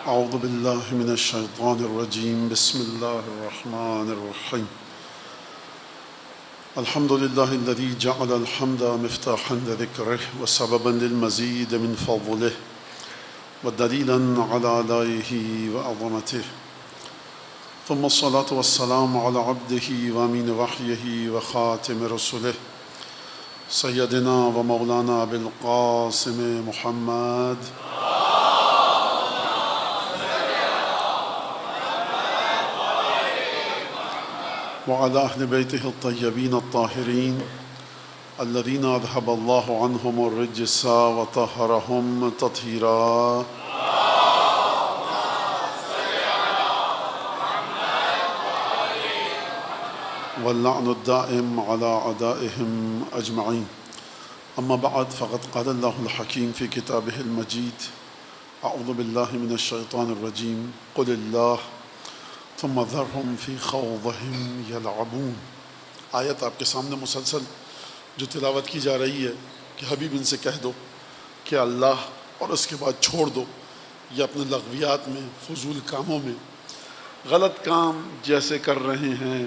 أعوذ بالله من الشيطان الرجيم بسم الله الرحمن الرحيم الحمد لله الذي جعل الحمد مفتاحا لذكره وسببا للمزيد من فضله ودليلا على آلائه وعظمته ثم الصلاة والسلام على عبده وأمين وحيه وخاتم رسله سيدنا ومولانا أبي القاسم محمد وعلى أهل بيته الطيبين الطاهرين الذين أذهب الله عنهم الرجس وطهرهم تطهيرا واللعن الدائم على أعدائهم أجمعين أما بعد فقد قال الله الحكيم في كتابه المجيد أعوذ بالله من الشيطان الرجيم قل الله ثم ذرهم في خوضهم يلعبون آیت آپ کے سامنے مسلسل جو تلاوت کی جا رہی ہے کہ حبیب ان سے کہہ دو کہ اللہ اور اس کے بعد چھوڑ دو یہ اپنے لغویات میں فضول کاموں میں غلط کام جیسے کر رہے ہیں،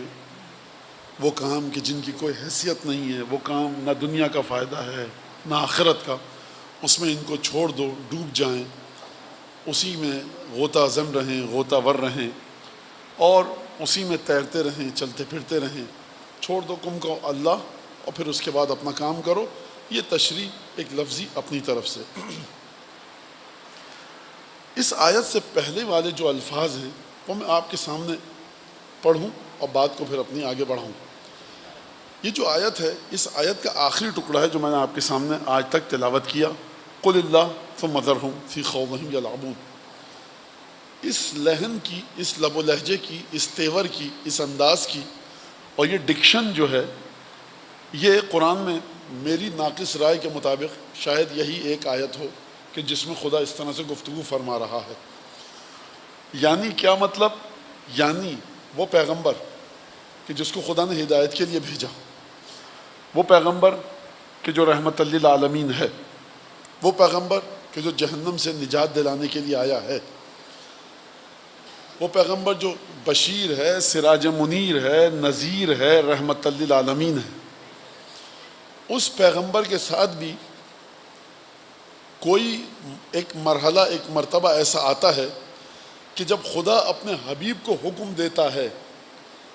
وہ کام کہ جن کی کوئی حیثیت نہیں ہے، وہ کام نہ دنیا کا فائدہ ہے نہ آخرت کا، اس میں ان کو چھوڑ دو، ڈوب جائیں، اسی میں غوطہ زن رہیں، غوطہ ور رہیں اور اسی میں تیرتے رہیں، چلتے پھرتے رہیں، چھوڑ دو کم کو اللہ اور پھر اس کے بعد اپنا کام کرو۔ یہ تشریح ایک لفظی اپنی طرف سے۔ اس آیت سے پہلے والے جو الفاظ ہیں وہ میں آپ کے سامنے پڑھوں اور بات کو پھر اپنی آگے بڑھاؤں۔ یہ جو آیت ہے، اس آیت کا آخری ٹکڑا ہے جو میں نے آپ کے سامنے آج تک تلاوت کیا، قل اللہ ثم ذرہم فی خوضہم یلعبون۔ اس لہن کی، اس لب و لہجے کی، اس تیور کی، اس انداز کی اور یہ ڈکشن جو ہے، یہ قرآن میں میری ناقص رائے کے مطابق شاید یہی ایک آیت ہو کہ جس میں خدا اس طرح سے گفتگو فرما رہا ہے۔ یعنی کیا مطلب؟ یعنی وہ پیغمبر کہ جس کو خدا نے ہدایت کے لیے بھیجا، وہ پیغمبر کہ جو رحمت للعالمین ہے، وہ پیغمبر کہ جو جہنم سے نجات دلانے کے لیے آیا ہے، وہ پیغمبر جو بشیر ہے، سراج منیر ہے، نذیر ہے، رحمت للعالمین ہے۔ اس پیغمبر کے ساتھ بھی کوئی ایک مرحلہ، ایک مرتبہ ایسا آتا ہے کہ جب خدا اپنے حبیب کو حکم دیتا ہے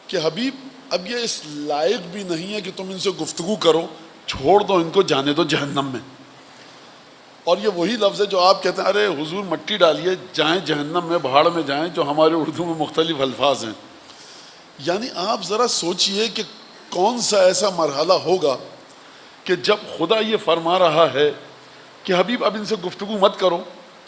کہ حبیب اب یہ اس لائق بھی نہیں ہے کہ تم ان سے گفتگو کرو، چھوڑ دو ان کو، جانے دو جہنم میں۔ اور یہ وہی لفظ ہے جو آپ کہتے ہیں ارے حضور مٹی ڈالیے، جائیں جہنم میں، بھاڑ میں جائیں، جو ہمارے اردو میں مختلف الفاظ ہیں۔ یعنی آپ ذرا سوچئے کہ کون سا ایسا مرحلہ ہوگا کہ جب خدا یہ فرما رہا ہے کہ حبیب اب ان سے گفتگو مت کرو،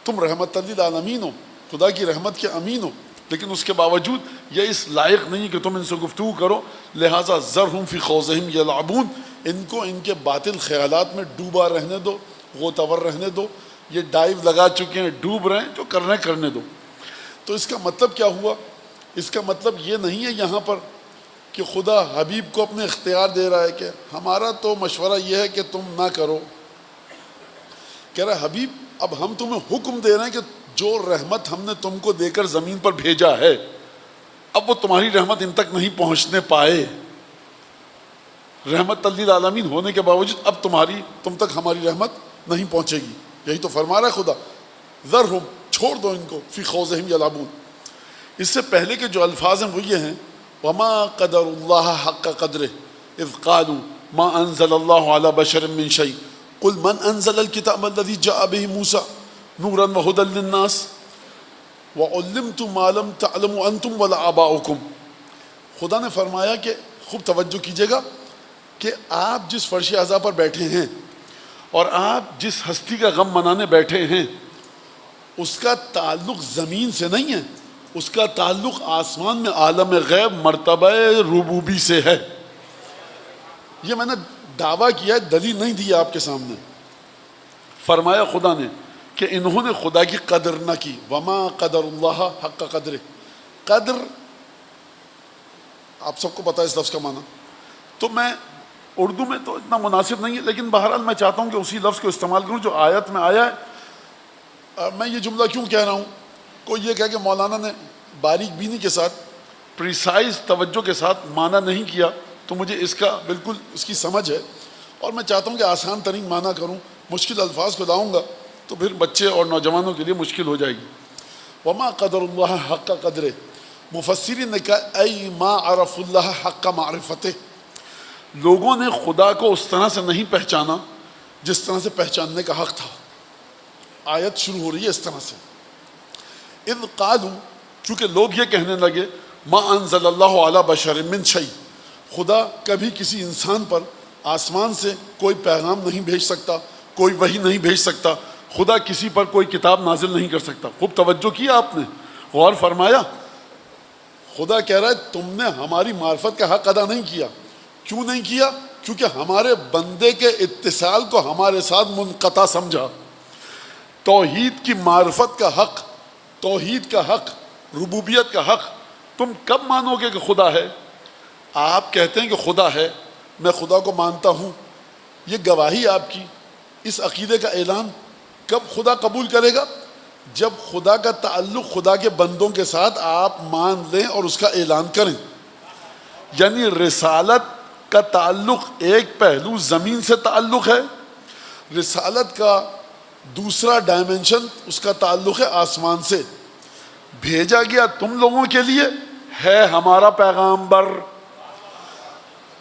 تم رحمت للعالمین ہو، خدا کی رحمت کے امین ہو، لیکن اس کے باوجود یہ اس لائق نہیں کہ تم ان سے گفتگو کرو، لہٰذا ذرہم فی خوضہم یلعبون، ان کو ان کے باطل خیالات میں ڈوبا رہنے دو، غوطہ رہنے دو، یہ ڈائیو لگا چکے ہیں، ڈوب رہے ہیں، جو کرنا ہے کرنے دو۔ تو اس کا مطلب کیا ہوا؟ اس کا مطلب یہ نہیں ہے یہاں پر کہ خدا حبیب کو اپنے اختیار دے رہا ہے کہ ہمارا تو مشورہ یہ ہے کہ تم نہ کرو۔ کہہ رہا ہے حبیب اب ہم تمہیں حکم دے رہے ہیں کہ جو رحمت ہم نے تم کو دے کر زمین پر بھیجا ہے، اب وہ تمہاری رحمت ان تک نہیں پہنچنے پائے، رحمت للعالمین ہونے کے باوجود اب تم تک ہماری رحمت نہیں پہنچے گی۔ یہی تو فرما رہا ہے خدا، ذرہم، چھوڑ دو ان کو، فی خوضہم یلعبون۔ اس سے پہلے کے جو الفاظ ہیں وہ یہ ہیں، وما قدر اللہ حق قدرہ اذ قالوا ما انزل اللہ علی بشر من شیء قل من انزل الکتاب الذی جاء بہ موسیٰ نورا وہدی للناس وعلمتم ما لم تعلموا انتم ولا آباؤکم۔ خدا نے فرمایا کہ خوب توجہ کیجیے گا کہ آپ جس فرش اعضا پر بیٹھے ہیں اور آپ جس ہستی کا غم منانے بیٹھے ہیں، اس کا تعلق زمین سے نہیں ہے، اس کا تعلق آسمان میں عالم غیب مرتبہ ربوبی سے ہے۔ یہ میں نے دعویٰ کیا ہے، دلیل نہیں دی آپ کے سامنے۔ فرمایا خدا نے کہ انہوں نے خدا کی قدر نہ کی، وما قدر اللہ حق قدر۔ قدر آپ سب کو پتہ ہے اس لفظ کا معنی، تو میں اردو میں تو اتنا مناسب نہیں ہے، لیکن بہرحال میں چاہتا ہوں کہ اسی لفظ کو استعمال کروں جو آیت میں آیا ہے۔ میں یہ جملہ کیوں کہہ رہا ہوں؟ کوئی یہ کہے کہ مولانا نے باریک بینی کے ساتھ پریسائز توجہ کے ساتھ معنی نہیں کیا، تو مجھے اس کا بالکل اس کی سمجھ ہے، اور میں چاہتا ہوں کہ آسان ترین معنی کروں، مشکل الفاظ کو لاؤں گا تو پھر بچے اور نوجوانوں کے لیے مشکل ہو جائے گی۔ وما قدر اللہ حق قدر، مفسرین نے کہا ای ما عرف اللہ حق معرفتہ، لوگوں نے خدا کو اس طرح سے نہیں پہچانا جس طرح سے پہچاننے کا حق تھا۔ آیت شروع ہو رہی ہے اس طرح سے، اذ قالوا، چونکہ لوگ یہ کہنے لگے ما انزل اللہ علی بشر من شیء، خدا کبھی کسی انسان پر آسمان سے کوئی پیغام نہیں بھیج سکتا، کوئی وحی نہیں بھیج سکتا، خدا کسی پر کوئی کتاب نازل نہیں کر سکتا۔ خوب توجہ کیا آپ نے، غور فرمایا، خدا کہہ رہا ہے تم نے ہماری معرفت کا حق ادا نہیں کیا۔ کیوں نہیں کیا؟ کیونکہ ہمارے بندے کے اتصال کو ہمارے ساتھ منقطع سمجھا۔ توحید کی معرفت کا حق، توحید کا حق، ربوبیت کا حق تم کب مانو گے کہ خدا ہے؟ آپ کہتے ہیں کہ خدا ہے، میں خدا کو مانتا ہوں، یہ گواہی آپ کی، اس عقیدے کا اعلان کب خدا قبول کرے گا؟ جب خدا کا تعلق خدا کے بندوں کے ساتھ آپ مان لیں اور اس کا اعلان کریں۔ یعنی رسالت کا تعلق ایک پہلو زمین سے تعلق ہے، رسالت کا دوسرا ڈائمنشن اس کا تعلق ہے آسمان سے۔ بھیجا گیا تم لوگوں کے لیے ہے ہمارا پیغامبر،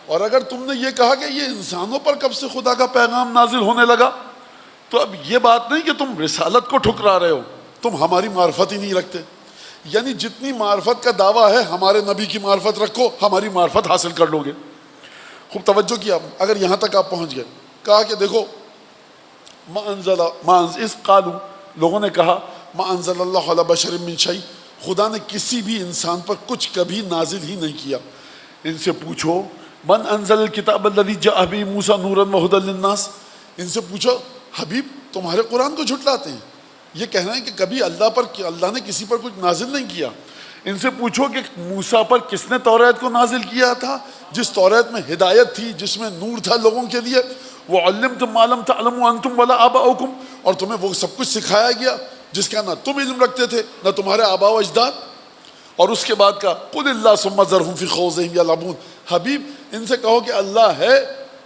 اور اگر تم نے یہ کہا کہ یہ انسانوں پر کب سے خدا کا پیغام نازل ہونے لگا، تو اب یہ بات نہیں کہ تم رسالت کو ٹھکرا رہے ہو، تم ہماری معرفت ہی نہیں رکھتے۔ یعنی جتنی معرفت کا دعویٰ ہے ہمارے نبی کی معرفت رکھو، ہماری معرفت حاصل کر لو گے۔ خوب توجہ کیا، اگر یہاں تک آپ پہنچ گئے، کہا کہ دیکھو اس قالوا، لوگوں نے کہا ما انزل اللہ علی بشر من شیء، خدا نے کسی بھی انسان پر کچھ کبھی نازل ہی نہیں کیا۔ ان سے پوچھو من انزل الکتاب الذی جاء به موسیٰ نورا وہدی للناس، ان سے پوچھو حبیب تمہارے قرآن کو جھٹلاتے ہیں، یہ کہنا ہے کہ کبھی اللہ نے کسی پر کچھ نازل نہیں کیا۔ ان سے پوچھو کہ موسیٰ پر کس نے توریت کو نازل کیا تھا، جس توریت میں ہدایت تھی، جس میں نور تھا لوگوں کے لیے، وَعَلِّمْتُم مَا لَمْ تَعْلَمُوا أَنْتُمْ وَلَا آبَاؤُكُمْ، اور تمہیں وہ سب کچھ سکھایا گیا جس کا نہ تم علم رکھتے تھے نہ تمہارے آباء و اجداد۔ اور اس کے بعد کا قُلِ اللَّهُ ثُمَّ ذَرْهُمْ فِي خَوْضِهِمْ يَلْعَبُونَ، حبیب ان سے کہو کہ اللہ ہے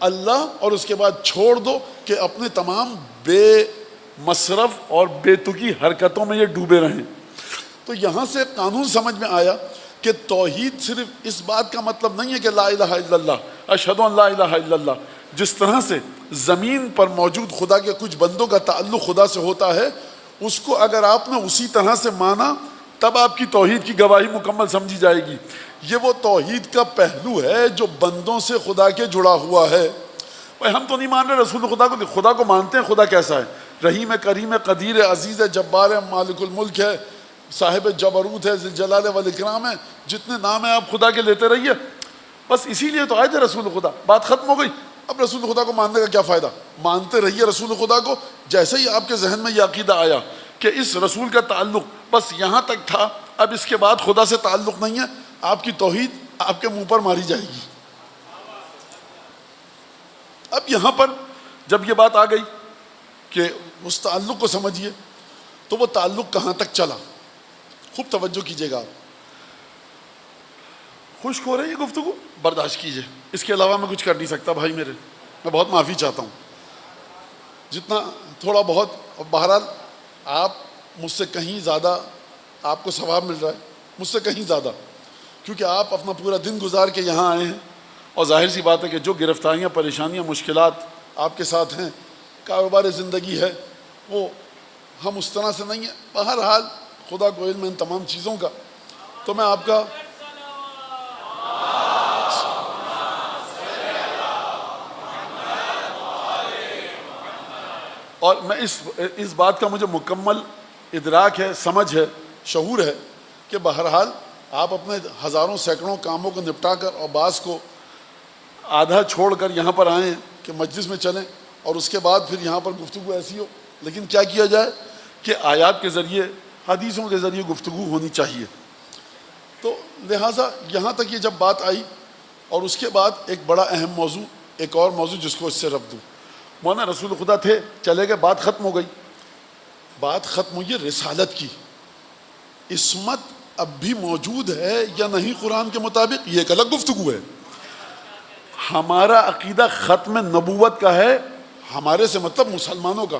اللہ، اور اس کے بعد چھوڑ دو کہ اپنے تمام بے مصرف اور بے تکی حرکتوں میں یہ ڈوبے رہیں۔ تو یہاں سے قانون سمجھ میں آیا کہ توحید صرف اس بات کا مطلب نہیں ہے کہ لا الہ الا اللہ، اشہد ان لا الہ الا اللہ۔ جس طرح سے زمین پر موجود خدا کے کچھ بندوں کا تعلق خدا سے ہوتا ہے، اس کو اگر آپ نے اسی طرح سے مانا تب آپ کی توحید کی گواہی مکمل سمجھی جائے گی۔ یہ وہ توحید کا پہلو ہے جو بندوں سے خدا کے جڑا ہوا ہے۔ بھائی ہم تو نہیں مان رہے رسول خدا کو، خدا کو مانتے ہیں، خدا کیسا ہے، رحیم ہے، کریم ہے، قدیر ہے، عزیز ہے، جبار ہے، مالک الملک ہے، صاحب جبروت ہے، ذی الجلال والاکرام ہے، جتنے نام ہیں آپ خدا کے لیتے رہیے۔ بس اسی لیے تو آئے تھے رسول خدا، بات ختم ہو گئی۔ اب رسول خدا کو ماننے کا کیا فائدہ؟ مانتے رہیے رسول خدا کو۔ جیسے ہی آپ کے ذہن میں یہ عقیدہ آیا کہ اس رسول کا تعلق بس یہاں تک تھا، اب اس کے بعد خدا سے تعلق نہیں ہے، آپ کی توحید آپ کے منہ پر ماری جائے گی۔ اب یہاں پر جب یہ بات آ گئی کہ اس تعلق کو سمجھیے، تو وہ تعلق کہاں تک چلا؟ خوب توجہ کیجیے گا آپ۔ خشک ہو رہی ہے گفتگو، برداشت کیجیے، اس کے علاوہ میں کچھ کر نہیں سکتا بھائی میرے، میں بہت معافی چاہتا ہوں۔ جتنا تھوڑا بہت، بہرحال آپ مجھ سے کہیں زیادہ آپ کو ثواب مل رہا ہے، مجھ سے کہیں زیادہ، کیونکہ آپ اپنا پورا دن گزار کے یہاں آئے ہیں، اور ظاہر سی بات ہے کہ جو گرفتاریاں، پریشانیاں، مشکلات آپ کے ساتھ ہیں، کاروبار زندگی ہے، وہ ہم اس طرح سے نہیں ہیں۔ بہرحال خدا کو علم ہے ان تمام چیزوں کا، تو میں آپ کا اور میں اس بات کا مجھے مکمل ادراک ہے، سمجھ ہے، شعور ہے کہ بہرحال آپ اپنے ہزاروں سینکڑوں کاموں کو نپٹا کر اور بعض کو آدھا چھوڑ کر یہاں پر آئیں کہ مجلس میں چلیں، اور اس کے بعد پھر یہاں پر گفتگو ایسی ہو۔ لیکن کیا کیا جائے کہ آیات کے ذریعے، حدیثوں کے ذریعے گفتگو ہونی چاہیے۔ تو لہٰذا یہاں تک یہ جب بات آئی، اور اس کے بعد ایک بڑا اہم موضوع، ایک اور موضوع جس کو اس سے ربط دوں۔ مولانا رسول خدا تھے، چلے گئے، بات ختم ہو گئی۔ بات ختم ہوئی ہے رسالت کی، عصمت اب بھی موجود ہے یا نہیں قرآن کے مطابق، یہ ایک الگ گفتگو ہے۔ ہمارا عقیدہ ختم نبوت کا ہے، ہمارے سے مطلب مسلمانوں کا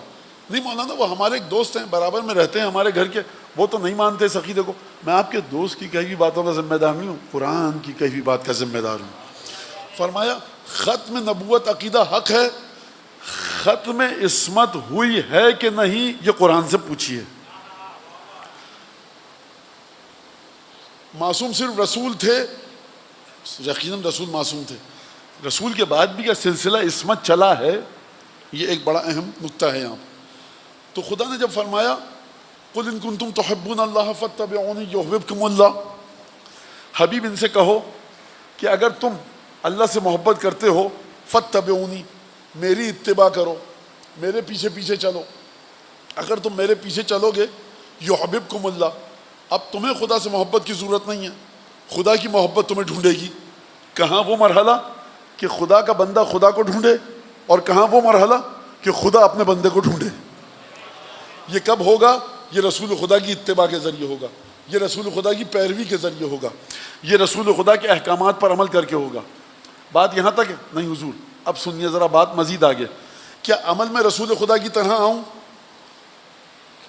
نہیں مولانا، وہ ہمارے ایک دوست ہیں، برابر میں رہتے ہیں ہمارے گھر کے، وہ تو نہیں مانتے اس عقیدے کو۔ میں آپ کے دوست کی کئی بھی باتوں کا ذمہ دار نہیں ہوں، قرآن کی کئی بھی بات کا ذمہ دار ہوں۔ فرمایا ختم نبوت عقیدہ حق ہے، ختم عصمت ہوئی ہے کہ نہیں یہ قرآن سے پوچھیے۔ معصوم صرف رسول تھے، یقیناً رسول معصوم تھے، رسول کے بعد بھی کیا سلسلہ عصمت چلا ہے، یہ ایک بڑا اہم نکتہ ہے یہاں۔ تو خدا نے جب فرمایا قُلْ إِن كُنتُمْ تُحِبُّونَ اللَّهَ فَاتَّبِعُونِي يُحْبِبْكُمُ اللَّهُ، حبیب ان سے کہو کہ اگر تم اللہ سے محبت کرتے ہو فَاتَّبِعُونِی، میری اتباع کرو، میرے پیچھے پیچھے چلو۔ اگر تم میرے پیچھے چلو گے یحببکم اللہ، اب تمہیں خدا سے محبت کی ضرورت نہیں ہے، خدا کی محبت تمہیں ڈھونڈے گی۔ کہاں وہ مرحلہ کہ خدا کا بندہ خدا کو ڈھونڈے، اور کہاں وہ مرحلہ کہ خدا اپنے بندے کو ڈھونڈے۔ یہ کب ہوگا؟ یہ رسول خدا کی اتباع کے ذریعے ہوگا، یہ رسول خدا کی پیروی کے ذریعے ہوگا، یہ رسول خدا کے احکامات پر عمل کر کے ہوگا۔ بات یہاں تک ہے؟ نہیں حضور، اب سنیے ذرا بات مزید آگے۔ کیا عمل میں رسول خدا کی طرح آؤں؟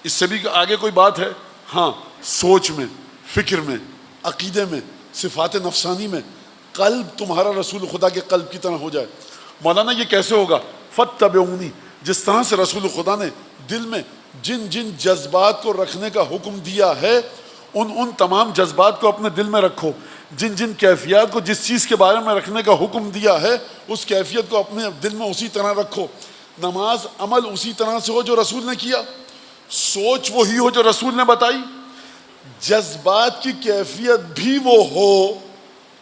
اس سے بھی آگے کوئی بات ہے؟ ہاں، سوچ میں، فکر میں، عقیدے میں، صفات نفسانی میں قلب تمہارا رسول خدا کے قلب کی طرح ہو جائے۔ مولانا یہ کیسے ہوگا؟ فَاتَّبِعُونِی، جس طرح سے رسول خدا نے دل میں جن جن جذبات کو رکھنے کا حکم دیا ہے ان تمام جذبات کو اپنے دل میں رکھو، جن جن کیفیات کو جس چیز کے بارے میں رکھنے کا حکم دیا ہے اس کیفیت کو اپنے دل میں اسی طرح رکھو۔ نماز عمل اسی طرح سے ہو جو رسول نے کیا، سوچ وہی ہو جو رسول نے بتائی، جذبات کی کیفیت بھی وہ ہو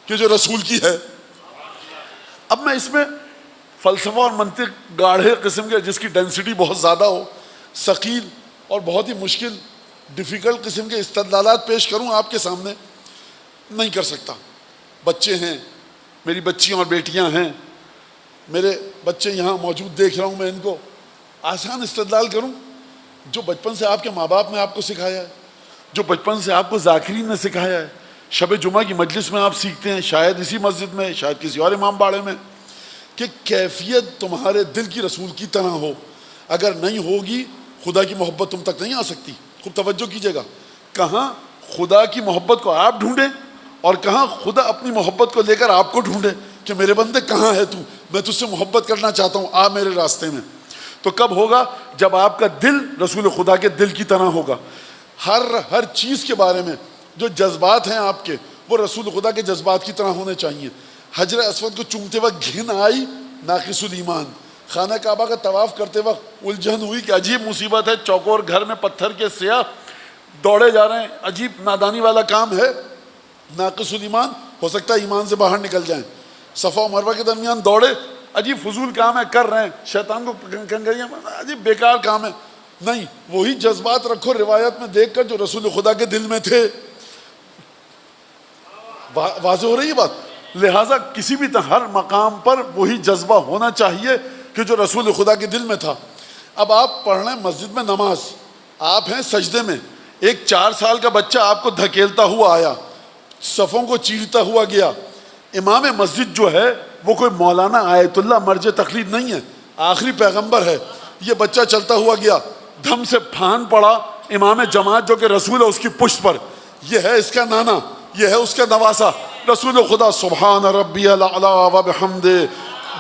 کہ جو رسول کی ہے۔ اب میں اس میں فلسفہ اور منطق گاڑھے قسم کے جس کی ڈینسٹی بہت زیادہ ہو، ثقیل اور بہت ہی مشکل ڈیفیکلٹ قسم کے استدلالات پیش کروں آپ کے سامنے، نہیں کر سکتا۔ بچے ہیں، میری بچیاں اور بیٹیاں ہیں، میرے بچے یہاں موجود دیکھ رہا ہوں میں، ان کو آسان استدلال کروں جو بچپن سے آپ کے ماں باپ نے آپ کو سکھایا ہے، جو بچپن سے آپ کو ذاکرین نے سکھایا ہے، شب جمعہ کی مجلس میں آپ سیکھتے ہیں، شاید اسی مسجد میں، شاید کسی اور امام باڑے میں، کہ کیفیت تمہارے دل کی رسول کی طرح ہو۔ اگر نہیں ہوگی خدا کی محبت تم تک نہیں آ سکتی۔ خوب توجہ کیجیے گا، کہاں خدا کی محبت کو آپ ڈھونڈیں اور کہاں خدا اپنی محبت کو لے کر آپ کو ڈھونڈے کہ میرے بندے کہاں ہے تو، میں تجھ سے محبت کرنا چاہتا ہوں، آ میرے راستے میں۔ تو کب ہوگا؟ جب آپ کا دل رسول خدا کے دل کی طرح ہوگا۔ ہر چیز کے بارے میں جو جذبات ہیں آپ کے، وہ رسول خدا کے جذبات کی طرح ہونے چاہیے۔ حجر اسود کو چومتے وقت گھن آئی، ناقص الایمان۔ خانہ کعبہ کا طواف کرتے وقت الجھن ہوئی کہ عجیب مصیبت ہے، چوکور گھر میں پتھر کے سیاہ دوڑے جا رہے ہیں، عجیب نادانی والا کام ہے، ناقص الایمان، ہو سکتا ہے ایمان سے باہر نکل جائیں۔ صفا و مروہ کے درمیان دوڑے، عجیب فضول کام ہے، کر رہے ہیں، شیطان کو کنگریاں، عجیب بیکار کام ہے۔ نہیں، وہی جذبات رکھو روایت میں دیکھ کر جو رسول خدا کے دل میں تھے۔ واضح ہو رہی ہے بات؟ لہٰذا کسی بھی ہر مقام پر وہی جذبہ ہونا چاہیے کہ جو رسول خدا کے دل میں تھا۔ اب آپ پڑھ رہے ہیں مسجد میں نماز، آپ ہیں سجدے میں، ایک 4 سال کا بچہ آپ کو دھکیلتا ہوا آیا، صفوں کو چیرتا ہوا گیا۔ امام مسجد جو ہے وہ کوئی مولانا آیت اللہ مرجع تقلید نہیں ہے، آخری پیغمبر ہے۔ یہ بچہ چلتا ہوا گیا، دھم سے پھان پڑا امام جماعت جو کہ رسول ہے اس کی پشت پر، یہ ہے اس کا نانا، یہ ہے اس کا نواسا، رسول خدا سبحان ربی الاعلی و بحمدہ،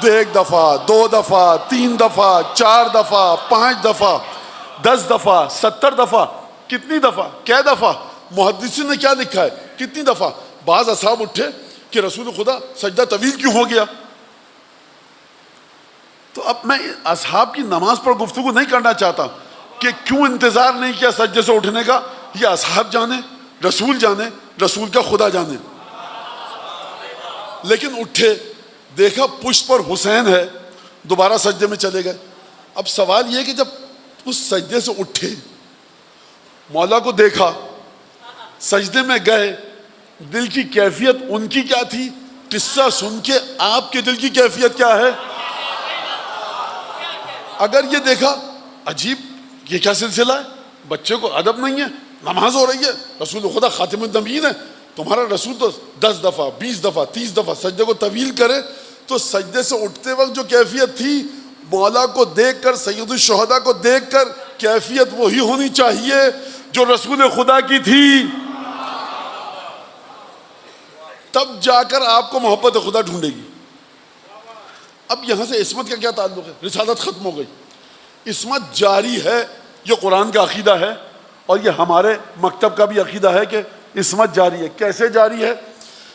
1 دفعہ، 2 دفعہ، 3 دفعہ، 4 دفعہ، 5 دفعہ، 10 دفعہ، 70 دفعہ، کتنی دفعہ، کیا دفعہ، محدثین نے کیا لکھا ہے کتنی دفعہ۔ بعض اصحاب اٹھے کہ رسول خدا سجدہ طویل کیوں ہو گیا؟ تو اب میں اصحاب کی نماز پر گفتگو نہیں کرنا چاہتا کہ کیوں انتظار نہیں کیا سجدے سے اٹھنے کا، یہ اصحاب جانے، رسول جانے، رسول کا خدا جانے۔ لیکن اٹھے، دیکھا پشت پر حسین ہے، دوبارہ سجدے میں چلے گئے۔ اب سوال یہ کہ جب اس سجدے سے اٹھے، مولا کو دیکھا، سجدے میں گئے، دل کی کیفیت ان کی کیا تھی؟ قصہ سن کے آپ کے دل کی کیفیت کیا ہے؟ اگر یہ دیکھا عجیب، یہ کیا سلسلہ ہے، بچے کو ادب نہیں ہے، نماز ہو رہی ہے، رسول خدا خاتم النبیین ہے، تمہارا رسول تو 10 دفعہ 20 دفعہ 30 دفعہ سجدے کو طویل کرے، تو سجدے سے اٹھتے وقت جو کیفیت تھی مولا کو دیکھ کر، سید الشہداء کو دیکھ کر، کیفیت وہی ہونی چاہیے جو رسول خدا کی تھی، تب جا کر آپ کو محبت خدا ڈھونڈے گی۔ اب یہاں سے عصمت کا کیا تعلق ہے؟ رسالت ختم ہو گئی، عصمت جاری ہے، یہ قرآن کا عقیدہ ہے اور یہ ہمارے مکتب کا بھی عقیدہ ہے کہ عصمت جاری ہے۔ کیسے جاری ہے؟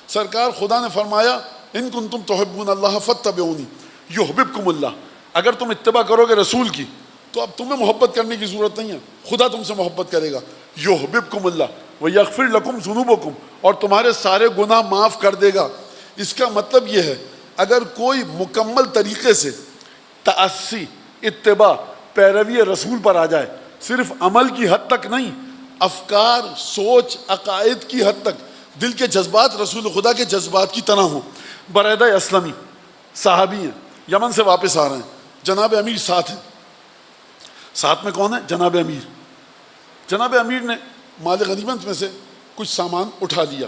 سرکار خدا نے فرمایا ان کنتم تحبون اللہ فاتبعونی یحببکم اللہ، اگر تم اتباع کرو گے رسول کی تو اب تمہیں محبت کرنے کی ضرورت نہیں ہے، خدا تم سے محبت کرے گا۔ یحببکم اللہ ویغفر لکم ذنوبکم، اور تمہارے سارے گناہ معاف کر دے گا۔ اس کا مطلب یہ ہے اگر کوئی مکمل طریقے سے تأسی، اتباع، پیروی رسول پر آ جائے، صرف عمل کی حد تک نہیں، افکار، سوچ، عقائد کی حد تک، دل کے جذبات رسول خدا کے جذبات کی طرح ہوں۔ بریدہ اسلمی صحابی ہیں، یمن سے واپس آ رہے ہیں، جناب امیر ساتھ ہیں، ساتھ میں کون ہے؟ جناب امیر۔ جناب امیر نے مال غنیمت میں سے کچھ سامان اٹھا لیا،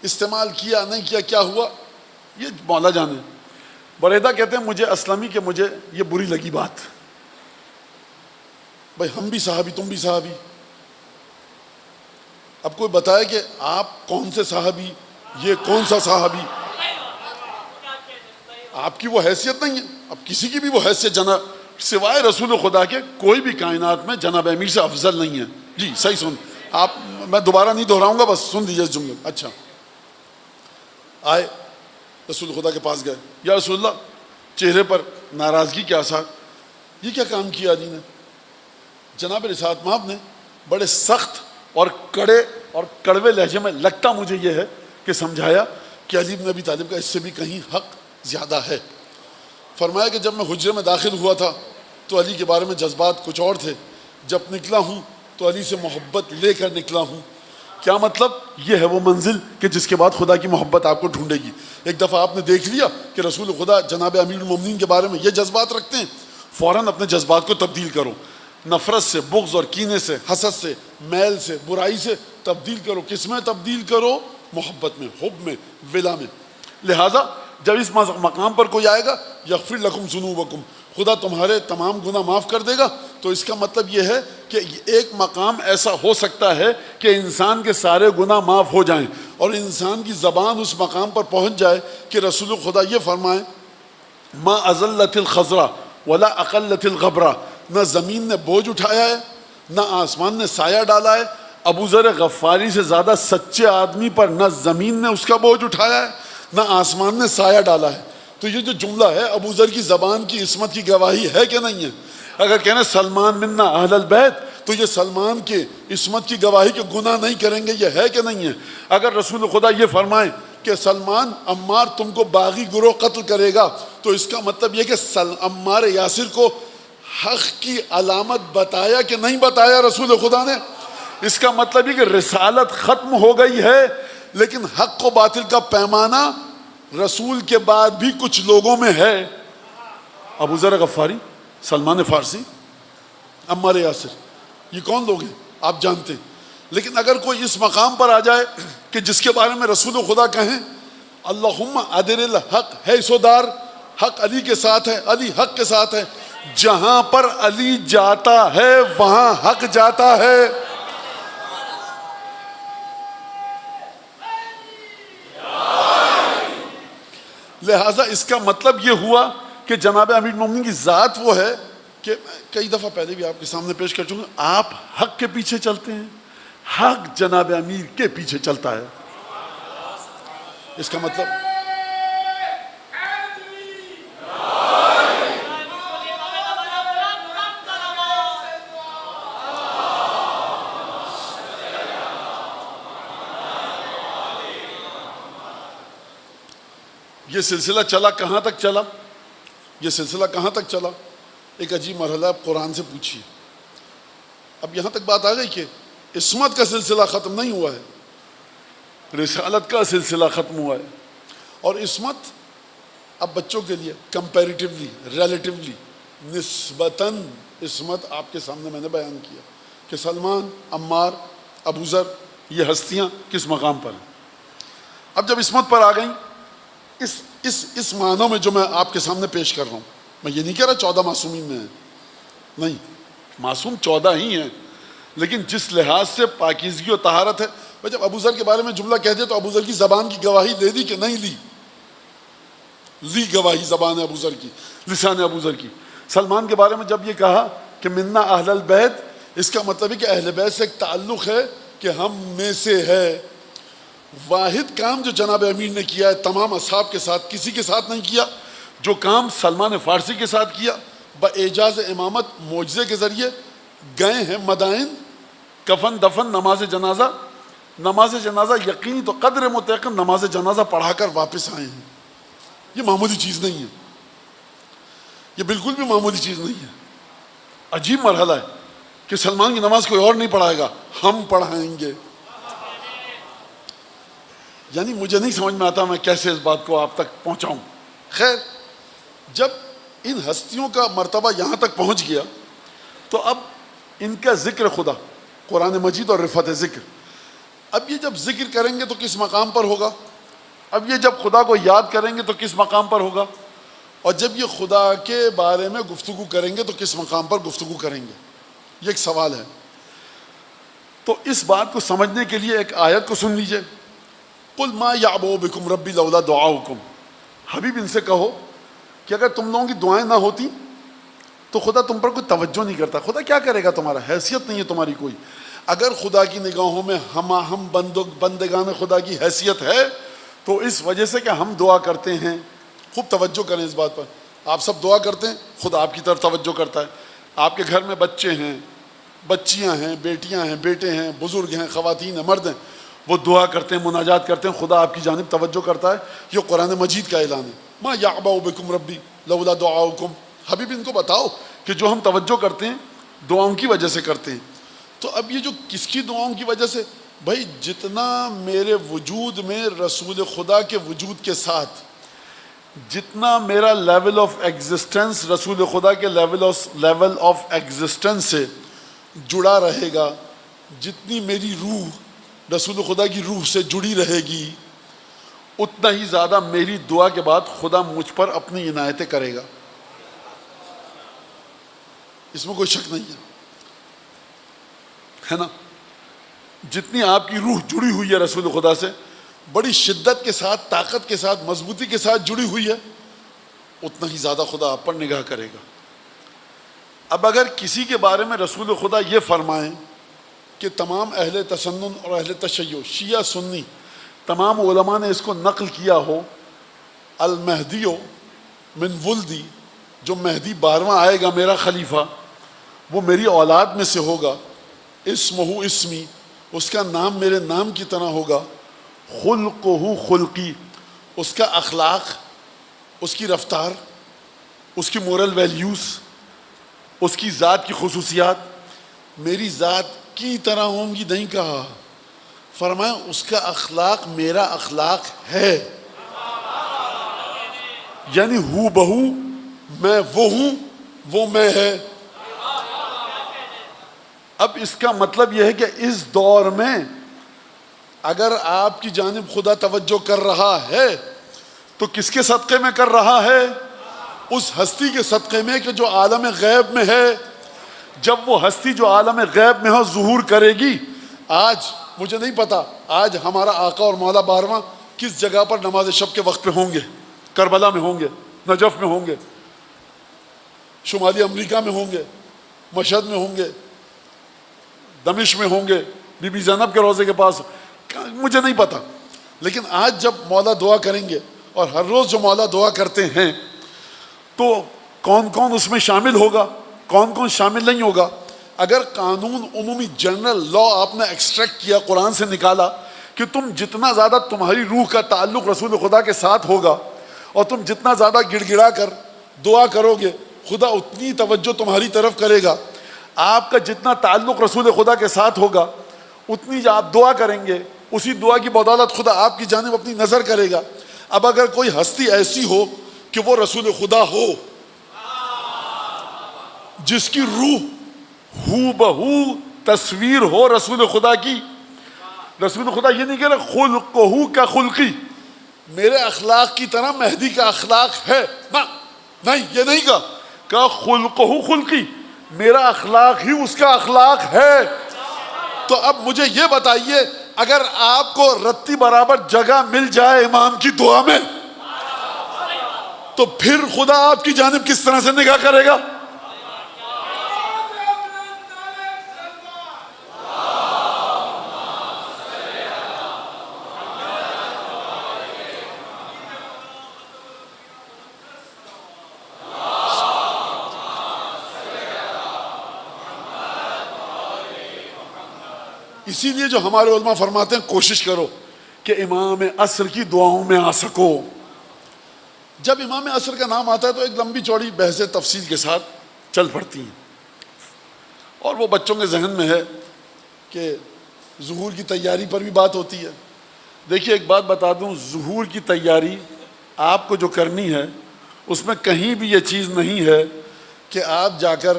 استعمال کیا نہیں کیا، کیا ہوا یہ مولا جانے۔ بریدہ کہتے ہیں مجھے اسلمی کہ مجھے یہ بری لگی بات، بھائی ہم بھی صحابی تم بھی صحابی، اب کوئی بتائے کہ آپ کون سے صحابی، یہ کون سا صحابی؟ آپ کی وہ حیثیت نہیں ہے، اب کسی کی بھی وہ حیثیت جناب سوائے رسول خدا کے کوئی بھی کائنات میں جناب امیر سے افضل نہیں ہے۔ جی صحیح سن آپ، میں دوبارہ نہیں دہراؤں گا، بس سن دیجیے اس جملے۔ اچھا، آئے رسول خدا کے پاس گئے، یا رسول اللہ چہرے پر ناراضگی کے آثار، یہ کیا کام کیا علی نے؟ جناب رسالت مآب نے بڑے سخت اور کڑے اور کڑوے لہجے میں، لگتا مجھے یہ ہے کہ سمجھایا کہ علی بن ابی طالب کا اس سے بھی کہیں حق زیادہ ہے۔ فرمایا کہ جب میں حجرے میں داخل ہوا تھا تو علی کے بارے میں جذبات کچھ اور تھے، جب نکلا ہوں تو علی سے محبت لے کر نکلا ہوں۔ کیا مطلب؟ یہ ہے وہ منزل کہ جس کے بعد خدا کی محبت آپ کو ڈھونڈے گی۔ ایک دفعہ آپ نے دیکھ لیا کہ رسول خدا جناب امیر المومنین کے بارے میں یہ جذبات رکھتے ہیں، فوراً اپنے جذبات کو تبدیل کرو، نفرت سے، بغض اور کینے سے، حسد سے، میل سے، برائی سے تبدیل کرو۔ کس میں تبدیل کرو؟ محبت میں، حب میں، ولا میں۔ لہٰذا جب اس مقام پر کوئی آئے گا یغفر لکم ذنوبکم، خدا تمہارے تمام گناہ معاف کر دے گا، تو اس کا مطلب یہ ہے کہ ایک مقام ایسا ہو سکتا ہے کہ انسان کے سارے گناہ معاف ہو جائیں اور انسان کی زبان اس مقام پر پہنچ جائے کہ رسول خدا یہ فرمائیں ما ازلت الخضرا ولا اقلت الغبرا، نہ زمین نے بوجھ اٹھایا ہے نہ آسمان نے سایہ ڈالا ہے۔ ابو ذر غفاری سے زیادہ سچے آدمی پر نہ زمین نے اس کا بوجھ اٹھایا ہے نہ آسمان نے سایہ ڈالا ہے۔ تو یہ جو جملہ ہے ابو ذر کی زبان کی عصمت کی گواہی ہے کہ نہیں ہے؟ اگر کہنا سلمان منا اہل البیت تو یہ سلمان کے عصمت کی گواہی کہ گناہ نہیں کریں گے، یہ ہے کہ نہیں ہے؟ اگر رسول خدا یہ فرمائیں کہ سلمان عمار تم کو باغی گروہ قتل کرے گا، تو اس کا مطلب یہ کہ عمار یاسر کو حق کی علامت بتایا کہ نہیں بتایا رسول خدا نے؟ اس کا مطلب یہ کہ رسالت ختم ہو گئی ہے، لیکن حق و باطل کا پیمانہ رسول کے بعد بھی کچھ لوگوں میں ہے۔ ابو ذر غفاری، سلمان فارسی، عمار یاسر، یہ کون لوگ ہیں آپ جانتے ہیں۔ لیکن اگر کوئی اس مقام پر آ جائے کہ جس کے بارے میں رسول خدا کہیں اللہم ادر الحق ہے سودار، حق علی کے ساتھ ہے، علی حق کے ساتھ ہے، جہاں پر علی جاتا ہے وہاں حق جاتا ہے۔ لہٰذا اس کا مطلب یہ ہوا کہ جناب امیر المومنین کی ذات وہ ہے کہ کئی دفعہ پہلے بھی آپ کے سامنے پیش کر چکا، آپ حق کے پیچھے چلتے ہیں، حق جناب امیر کے پیچھے چلتا ہے۔ اس کا مطلب یہ سلسلہ چلا کہاں تک چلا؟ یہ سلسلہ کہاں تک چلا؟ ایک عجیب مرحلہ آپ قرآن سے پوچھیے۔ اب یہاں تک بات آ گئی کہ عصمت کا سلسلہ ختم نہیں ہوا ہے، رسالت کا سلسلہ ختم ہوا ہے۔ اور عصمت اب بچوں کے لیے کمپیریٹیولی، ریلیٹیولی، نسبتاً عصمت آپ کے سامنے میں نے بیان کیا کہ سلمان، عمار ابو ذر، یہ ہستیاں کس مقام پر ہیں. اب جب عصمت پر آ گئیں، اس معنوں میں جو میں آپ کے سامنے پیش کر رہا ہوں، میں یہ نہیں کہہ رہا 14 معصومین میں ہیں، نہیں، معصوم 14 ہی ہیں، لیکن جس لحاظ سے پاکیزگی و طہارت ہے. جب ابو ذر کے بارے میں جملہ کہہ دیا تو ابو ذر کی زبان کی گواہی دے دی کہ نہیں لی گواہی زبان ابو ذر کی، لسان ابو ذر کی. سلمان کے بارے میں جب یہ کہا کہ منا اہل البیت، اس کا مطلب ہے کہ اہل بیت سے ایک تعلق ہے کہ ہم میں سے ہے. واحد کام جو جناب امیر نے کیا ہے تمام اصحاب کے ساتھ، کسی کے ساتھ نہیں کیا، جو کام سلمان فارسی کے ساتھ کیا باعجاز امامت معجزے کے ذریعے. گئے ہیں مدائن، کفن دفن، نماز جنازہ یقینی تو قدر متعین نماز جنازہ پڑھا کر واپس آئے ہیں. یہ معمولی چیز نہیں ہے، یہ بالکل بھی معمولی چیز نہیں ہے. عجیب مرحلہ ہے کہ سلمان کی نماز کوئی اور نہیں پڑھائے گا، ہم پڑھائیں گے. یعنی مجھے نہیں سمجھ میں آتا میں کیسے اس بات کو آپ تک پہنچاؤں. خیر، جب ان ہستیوں کا مرتبہ یہاں تک پہنچ گیا تو اب ان کا ذکر خدا، قرآن مجید اور رفعت ذکر، اب یہ جب ذکر کریں گے تو کس مقام پر ہوگا؟ اب یہ جب خدا کو یاد کریں گے تو کس مقام پر ہوگا؟ اور جب یہ خدا کے بارے میں گفتگو کریں گے تو کس مقام پر گفتگو کریں گے؟ یہ ایک سوال ہے. تو اس بات کو سمجھنے کے لیے ایک آیت کو سن لیجئے. قل ما یعبؤ بکم ربی لولا دعاؤکم. حبیب ان سے کہو کہ اگر تم لوگوں کی دعائیں نہ ہوتی تو خدا تم پر کوئی توجہ نہیں کرتا. خدا کیا کرے گا؟ تمہارا حیثیت نہیں ہے تمہاری کوئی. اگر خدا کی نگاہوں میں ہم بندگان خدا کی حیثیت ہے تو اس وجہ سے کہ ہم دعا کرتے ہیں. خوب توجہ کریں اس بات پر. آپ سب دعا کرتے ہیں، خدا آپ کی طرف توجہ کرتا ہے. آپ کے گھر میں بچے ہیں، بچیاں ہیں، بیٹیاں ہیں، بیٹے ہیں، بزرگ ہیں، خواتین ہیں، مرد ہیں، وہ دعا کرتے ہیں، مناجات کرتے ہیں، خدا آپ کی جانب توجہ کرتا ہے. یہ قرآن مجید کا اعلان ہے. ما یعبؤ بکم ربی لولا دعاؤکم. حبیب ان کو بتاؤ کہ جو ہم توجہ کرتے ہیں دعاؤں کی وجہ سے کرتے ہیں. تو اب یہ جو کس کی دعاؤں کی وجہ سے؟ بھائی جتنا میرے وجود میں رسول خدا کے وجود کے ساتھ، جتنا میرا لیول آف ایگزسٹنس رسول خدا کے لیول آف ایگزسٹنس سے جڑا رہے گا، جتنی میری روح رسول خدا کی روح سے جڑی رہے گی، اتنا ہی زیادہ میری دعا کے بعد خدا مجھ پر اپنی عنایتیں کرے گا. اس میں کوئی شک نہیں ہے نا؟ جتنی آپ کی روح جڑی ہوئی ہے رسول خدا سے، بڑی شدت کے ساتھ، طاقت کے ساتھ، مضبوطی کے ساتھ جڑی ہوئی ہے، اتنا ہی زیادہ خدا آپ پر نگاہ کرے گا. اب اگر کسی کے بارے میں رسول خدا یہ فرمائیں کہ تمام اہل تسنن اور اہل تشیع، شیعہ سنی، تمام علماء نے اس کو نقل کیا ہو، المہدی من ولدی، جو مہدی 12واں آئے گا میرا خلیفہ، وہ میری اولاد میں سے ہوگا، اسمہ اسمی، اس کا نام میرے نام کی طرح ہوگا، خلقہ خلقی، اس کا اخلاق، اس کی رفتار، اس کی مورل ویلیوز، اس کی ذات کی خصوصیات میری ذات کی طرح ہوں گی. نہیں کہا، فرمایا اس کا اخلاق میرا اخلاق ہے. یعنی ہو بہو میں وہ ہوں، وہ میں ہے. اب اس کا مطلب یہ ہے کہ اس دور میں اگر آپ کی جانب خدا توجہ کر رہا ہے تو کس کے صدقے میں کر رہا ہے؟ اس ہستی کے صدقے میں کہ جو عالم غیب میں ہے. جب وہ ہستی جو عالم غیب میں ہو ظہور کرے گی. آج مجھے نہیں پتا آج ہمارا آقا اور مولا 12واں کس جگہ پر نماز شب کے وقت پہ ہوں گے. کربلا میں ہوں گے، نجف میں ہوں گے، شمالی امریکہ میں ہوں گے، مشہد میں ہوں گے، دمشق میں ہوں گے، بی بی زینب کے روضے کے پاس، مجھے نہیں پتا. لیکن آج جب مولا دعا کریں گے، اور ہر روز جو مولا دعا کرتے ہیں، تو کون کون اس میں شامل ہوگا، کون کون شامل نہیں ہوگا. اگر قانون عمومی جنرل لا آپ نے ایکسٹریکٹ کیا، قرآن سے نکالا کہ تم جتنا زیادہ تمہاری روح کا تعلق رسول خدا کے ساتھ ہوگا اور تم جتنا زیادہ گڑ گڑا کر دعا کرو گے، خدا اتنی توجہ تمہاری طرف کرے گا. آپ کا جتنا تعلق رسول خدا کے ساتھ ہوگا اتنی جو آپ دعا کریں گے، اسی دعا کی بدولت خدا آپ کی جانب اپنی نظر کرے گا. اب اگر کوئی ہستی ایسی ہو کہ وہ رسول خدا ہو، جس کی روح ہو بہو تصویر ہو رسول خدا کی، رسول خدا یہ نہیں کہہ رہا خلقہ کا خلقی، میرے اخلاق کی طرح مہدی کا اخلاق ہے، نہیں یہ نہیں کہا خلقہ خلقی، میرا اخلاق ہی اس کا اخلاق ہے۔ تو اب مجھے یہ بتائیے، اگر آپ کو رتی برابر جگہ مل جائے امام کی دعا میں تو پھر خدا آپ کی جانب کس طرح سے نگاہ کرے گا؟ اسی لیے جو ہمارے علماء فرماتے ہیں کوشش کرو کہ امام عصر کی دعاؤں میں آ سکو۔ جب امام عصر کا نام آتا ہے تو ایک لمبی چوڑی بحثیں تفصیل کے ساتھ چل پڑتی ہیں، اور وہ بچوں کے ذہن میں ہے کہ ظہور کی تیاری پر بھی بات ہوتی ہے۔ دیکھیے ایک بات بتا دوں، ظہور کی تیاری آپ کو جو کرنی ہے اس میں کہیں بھی یہ چیز نہیں ہے کہ آپ جا کر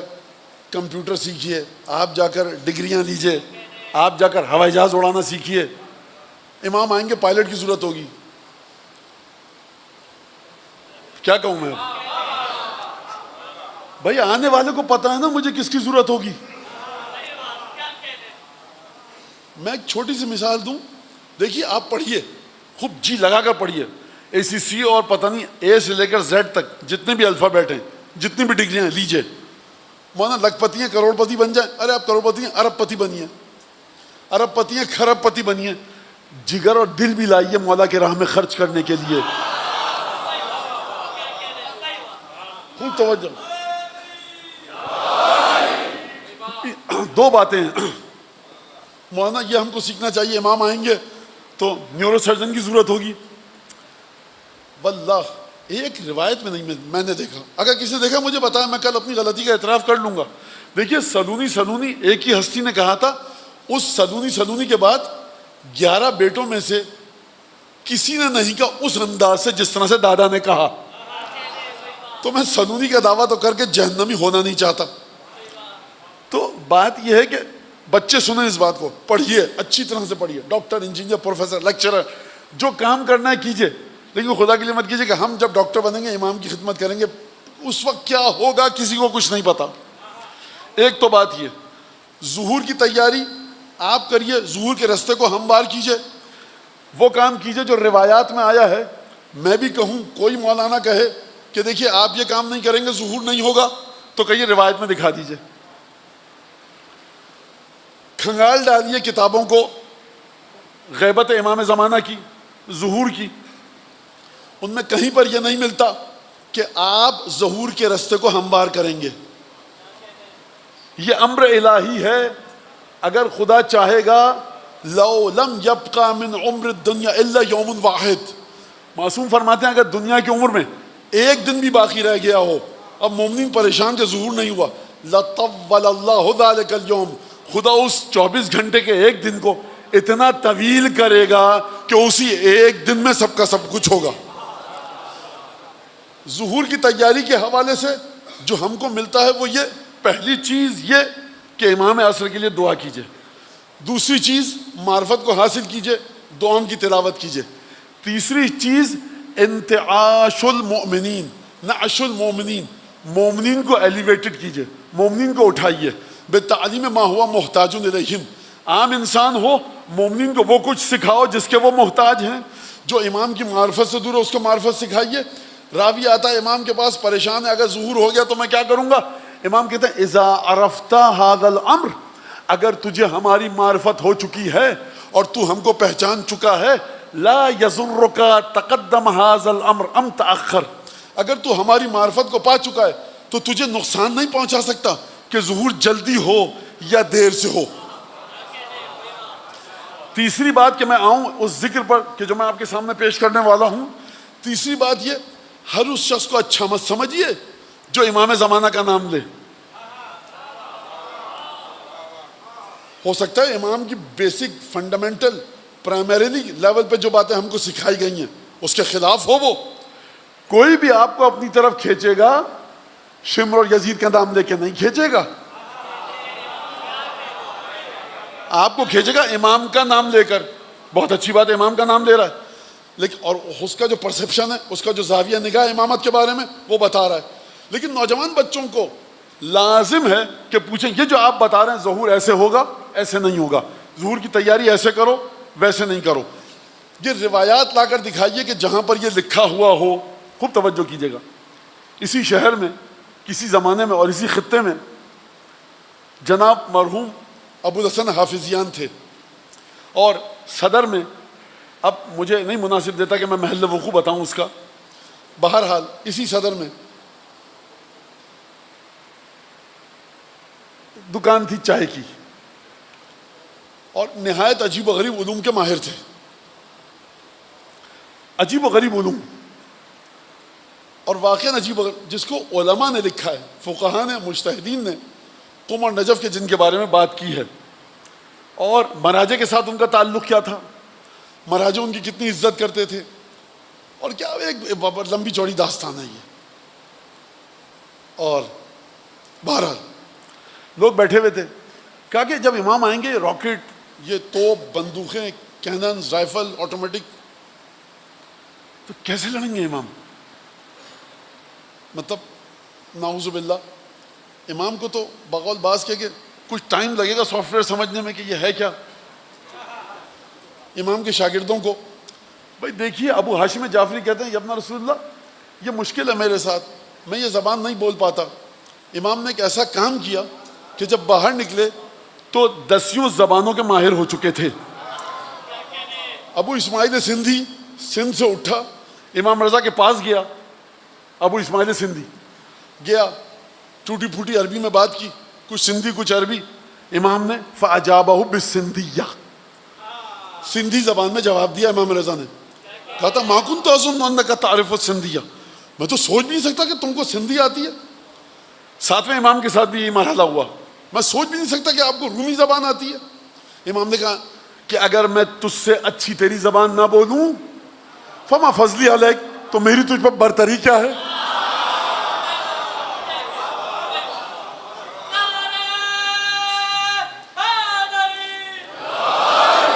کمپیوٹر سیکھیے، آپ جا کر ڈگریاں لیجئے، آپ جا کر ہوائی جہاز اڑانا سیکھیے۔ امام آئیں گے پائلٹ کی ضرورت ہوگی، کیا کہوں میں؟ بھائی آنے والے کو پتا ہے نا مجھے کس کی ضرورت ہوگی۔ میں ایک چھوٹی سی مثال دوں، دیکھیے آپ پڑھیے، خوب جی لگا کر پڑھیے، ACC اور پتہ نہیں A سے لے کر Z تک جتنے بھی الفابیٹ ہیں، جتنی بھی ڈگریاں ہیں لیجئے۔ مولانا لکھ پتی ہیں کروڑ پتی بن جائیں، ارے آپ کروڑ پتی ہیں ارب پتی بنیے، ارب پتی ہیں کھرب پتی بنیے، جگر اور دل بھی لائیے مولا کے راہ میں خرچ کرنے کے لیے۔ خوب توجہ، دو باتیں ہیں مولانا یہ ہم کو سیکھنا چاہیے، امام آئیں گے تو نیورو سرجن کی ضرورت ہوگی۔ واللہ ایک روایت میں نہیں میں نے دیکھا، اگر کسی نے دیکھا مجھے بتایا، میں کل اپنی غلطی کا اعتراف کر لوں گا۔ دیکھیے سلونی ایک ہی ہستی نے کہا تھا، اس سلونی کے بعد 11 بیٹوں میں سے کسی نے نہیں کہا اس انداز سے جس طرح سے دادا نے کہا۔ تو میں سلونی کا دعویٰ تو کر کے جہنمی ہونا نہیں چاہتا۔ تو بات یہ ہے کہ بچے سنیں اس بات کو، پڑھیے اچھی طرح سے پڑھیے، ڈاکٹر انجینئر پروفیسر لیکچرر جو کام کرنا ہے کیجئے، لیکن خدا کے لیے مت کیجئے کہ ہم جب ڈاکٹر بنیں گے امام کی خدمت کریں گے، اس وقت کیا ہوگا کسی کو کچھ نہیں پتا۔ ایک تو بات یہ، ظہور کی تیاری آپ کریے، ظہور کے رستے کو ہموار کیجئے، وہ کام کیجئے جو روایات میں آیا ہے۔ میں بھی کہوں، کوئی مولانا کہے کہ دیکھیے آپ یہ کام نہیں کریں گے ظہور نہیں ہوگا، تو کہیے روایت میں دکھا دیجئے، کھنگال ڈالیے کتابوں کو غیبت امام زمانہ کی، ظہور کی، ان میں کہیں پر یہ نہیں ملتا کہ آپ ظہور کے رستے کو ہموار کریں گے۔ یہ امر الہی ہے، اگر خدا چاہے گا لو لم یبقى من عمر الدنیا الا یوم واحد، معصوم فرماتے ہیں اگر دنیا کی عمر میں ایک دن بھی باقی رہ گیا ہو، اب مومنین پریشان کہ ظہور نہیں ہوا، لطول اللہ ذلک اليوم، خدا اس 24 گھنٹے کے ایک دن کو اتنا طویل کرے گا کہ اسی ایک دن میں سب کا سب کچھ ہوگا۔ ظہور کی تیاری کے حوالے سے جو ہم کو ملتا ہے وہ یہ، پہلی چیز یہ کہ امام عصر کے لیے دعا کیجئے، دوسری چیز معرفت کو حاصل کیجئے، دعاؤں کی تلاوت کیجئے، تیسری چیز انتعاش المؤمنین، نعش المؤمنین، مومنین کو ایلیویٹڈ کیجئے، مومنین کو اٹھائیے، بتعلیم ما ہوا محتاج الیہم، عام انسان ہو مومنین کو وہ کچھ سکھاؤ جس کے وہ محتاج ہیں، جو امام کی معرفت سے دور ہے اس کو معرفت سکھائیے۔ راوی آتا ہے امام کے پاس پریشان ہے، اگر ظہور ہو گیا تو میں کیا کروں گا؟ امام کہتے ہیں اذا عرفت ھذا الامر، اگر تجھے ہماری معرفت ہو چکی ہے اور تو ہم کو پہچان چکا ہے، لا یضرک تقدم ھذا الامر ام تاخر، اگر تو ہماری معرفت کو پا چکا ہے تو تجھے نقصان نہیں پہنچا سکتا کہ ظہور جلدی ہو یا دیر سے ہو۔ تیسری بات کہ میں آؤں اس ذکر پر کہ جو میں آپ کے سامنے پیش کرنے والا ہوں، تیسری بات یہ، ہر اس شخص کو اچھا مت سمجھیے جو امام زمانہ کا نام لے۔ ہو سکتا ہے امام کی بیسک فنڈامنٹل پرائمریلی لیول پہ جو باتیں ہم کو سکھائی گئی ہیں اس کے خلاف ہو، وہ کوئی بھی آپ کو اپنی طرف کھینچے گا شمر اور یزید کا نام لے کے نہیں کھینچے گا۔ آپ کو کھینچے گا امام کا نام لے کر، بہت اچھی بات ہے، امام کا نام لے رہا ہے، لیکن اور اس کا جو پرسیپشن ہے، اس کا جو زاویہ نگاہ امامت کے بارے میں وہ بتا رہا ہے. لیکن نوجوان بچوں کو لازم ہے کہ پوچھیں یہ جو آپ بتا رہے ہیں ظہور ایسے ہوگا ایسے نہیں ہوگا، ظہور کی تیاری ایسے کرو ویسے نہیں کرو. یہ روایات لا کر دکھائیے کہ جہاں پر یہ لکھا ہوا ہو. خوب توجہ کیجیے گا، اسی شہر میں کسی زمانے میں اور اسی خطے میں جناب مرحوم ابو الحسن حافظیان تھے، اور صدر میں، اب مجھے نہیں مناسب دیتا کہ میں محل وقوع بتاؤں اس کا، بہرحال اسی صدر میں دکان تھی چائے کی، اور نہایت عجیب و غریب علوم کے ماہر تھے. عجیب و غریب علوم، اور واقعاً عجیب و غریب، جس کو علماء نے لکھا ہے، فقہاء نے، مجتہدین نے قم اور نجف کے جن کے بارے میں بات کی ہے، اور مراجع کے ساتھ ان کا تعلق کیا تھا، مراجع ان کی کتنی عزت کرتے تھے، اور کیا ایک لمبی چوڑی داستان ہے یہ. اور بہرحال لوگ بیٹھے ہوئے تھے، کہا کہ جب امام آئیں گے راکٹ، یہ توپ، بندوقیں، کیننز، رائفل، آٹومیٹک، تو کیسے لڑیں گے امام؟ مطلب نعوذ باللہ، امام کو تو بقول باز کہ کچھ ٹائم لگے گا سافٹ ویئر سمجھنے میں کہ یہ ہے کیا. امام کے شاگردوں کو، بھائی دیکھیے ابو ہاشم جعفری کہتے ہیں یا ابن رسول اللہ، یہ مشکل ہے میرے ساتھ، میں یہ زبان نہیں بول پاتا. امام نے ایک ایسا کام کیا کہ جب باہر نکلے تو 10 زبانوں کے ماہر ہو چکے تھے. ابو اسماعیل سندھی سندھ سے اٹھا، امام رضا کے پاس گیا، ابو اسماعیل سندھی گیا، ٹوٹی پھوٹی عربی میں بات کی، کچھ سندھی کچھ عربی. امام نے فاجابہ بالسندھیہ، سندھی زبان میں جواب دیا. امام رضا نے کہا تھا ما کنت اظن انک تعرف السندھیہ، میں تو سوچ بھی نہیں سکتا کہ تم کو سندھی آتی ہے. ساتویں امام کے ساتھ بھی یہ مرحلہ ہوا، میں سوچ بھی نہیں سکتا کہ آپ کو رومی زبان آتی ہے. امام نے کہا کہ اگر میں تجھ سے اچھی تیری زبان نہ بولوں فما فضلی علیک، تو میری تجھ پر برتری کیا ہے؟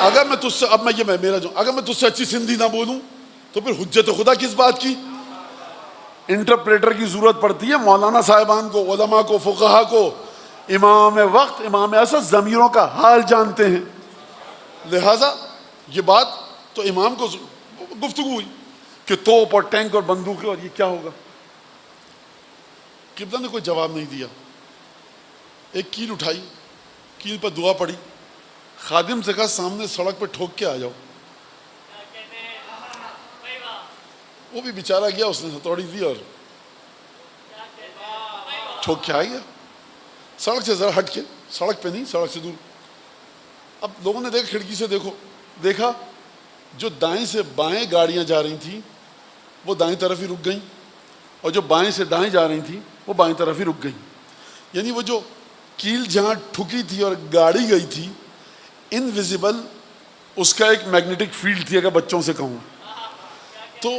اگر میں تجھ سے، اب میں یہ میرا جو، اگر میں تجھ سے اچھی سندھی نہ بولوں تو پھر حجت خدا کس بات کی؟ انٹرپریٹر کی ضرورت پڑتی ہے مولانا صاحبان کو، علماء کو، فقہا کو. امام وقت، امام اصل ضمیروں کا حال جانتے ہیں، لہذا یہ بات تو امام کو گفتگو ہوئی کہ توپ اور ٹینک اور بندوقیں اور یہ کیا ہوگا. قبلہ نے کوئی جواب نہیں دیا. ایک کیل اٹھائی، کیل پر دعا پڑی، خادم سے کہا سامنے سڑک پہ ٹھوک کے آ جاؤ. وہ بھی بیچارہ گیا، اس نے ہتھوڑی دی اور ٹھوک کے آ گیا، سڑک سے ذرا ہٹ کے، سڑک پہ نہیں، سڑک سے دور. اب لوگوں نے دیکھا، کھڑکی سے دیکھا جو دائیں سے بائیں گاڑیاں جا رہی تھیں وہ دائیں طرف ہی رک گئیں، اور جو بائیں سے دائیں جا رہی تھیں وہ بائیں طرف ہی رک گئیں. یعنی وہ جو کیل جہاں ٹھکی تھی اور گاڑی گئی تھی، انویزیبل اس کا ایک میگنیٹک فیلڈ تھی. اگر بچوں سے کہوں تو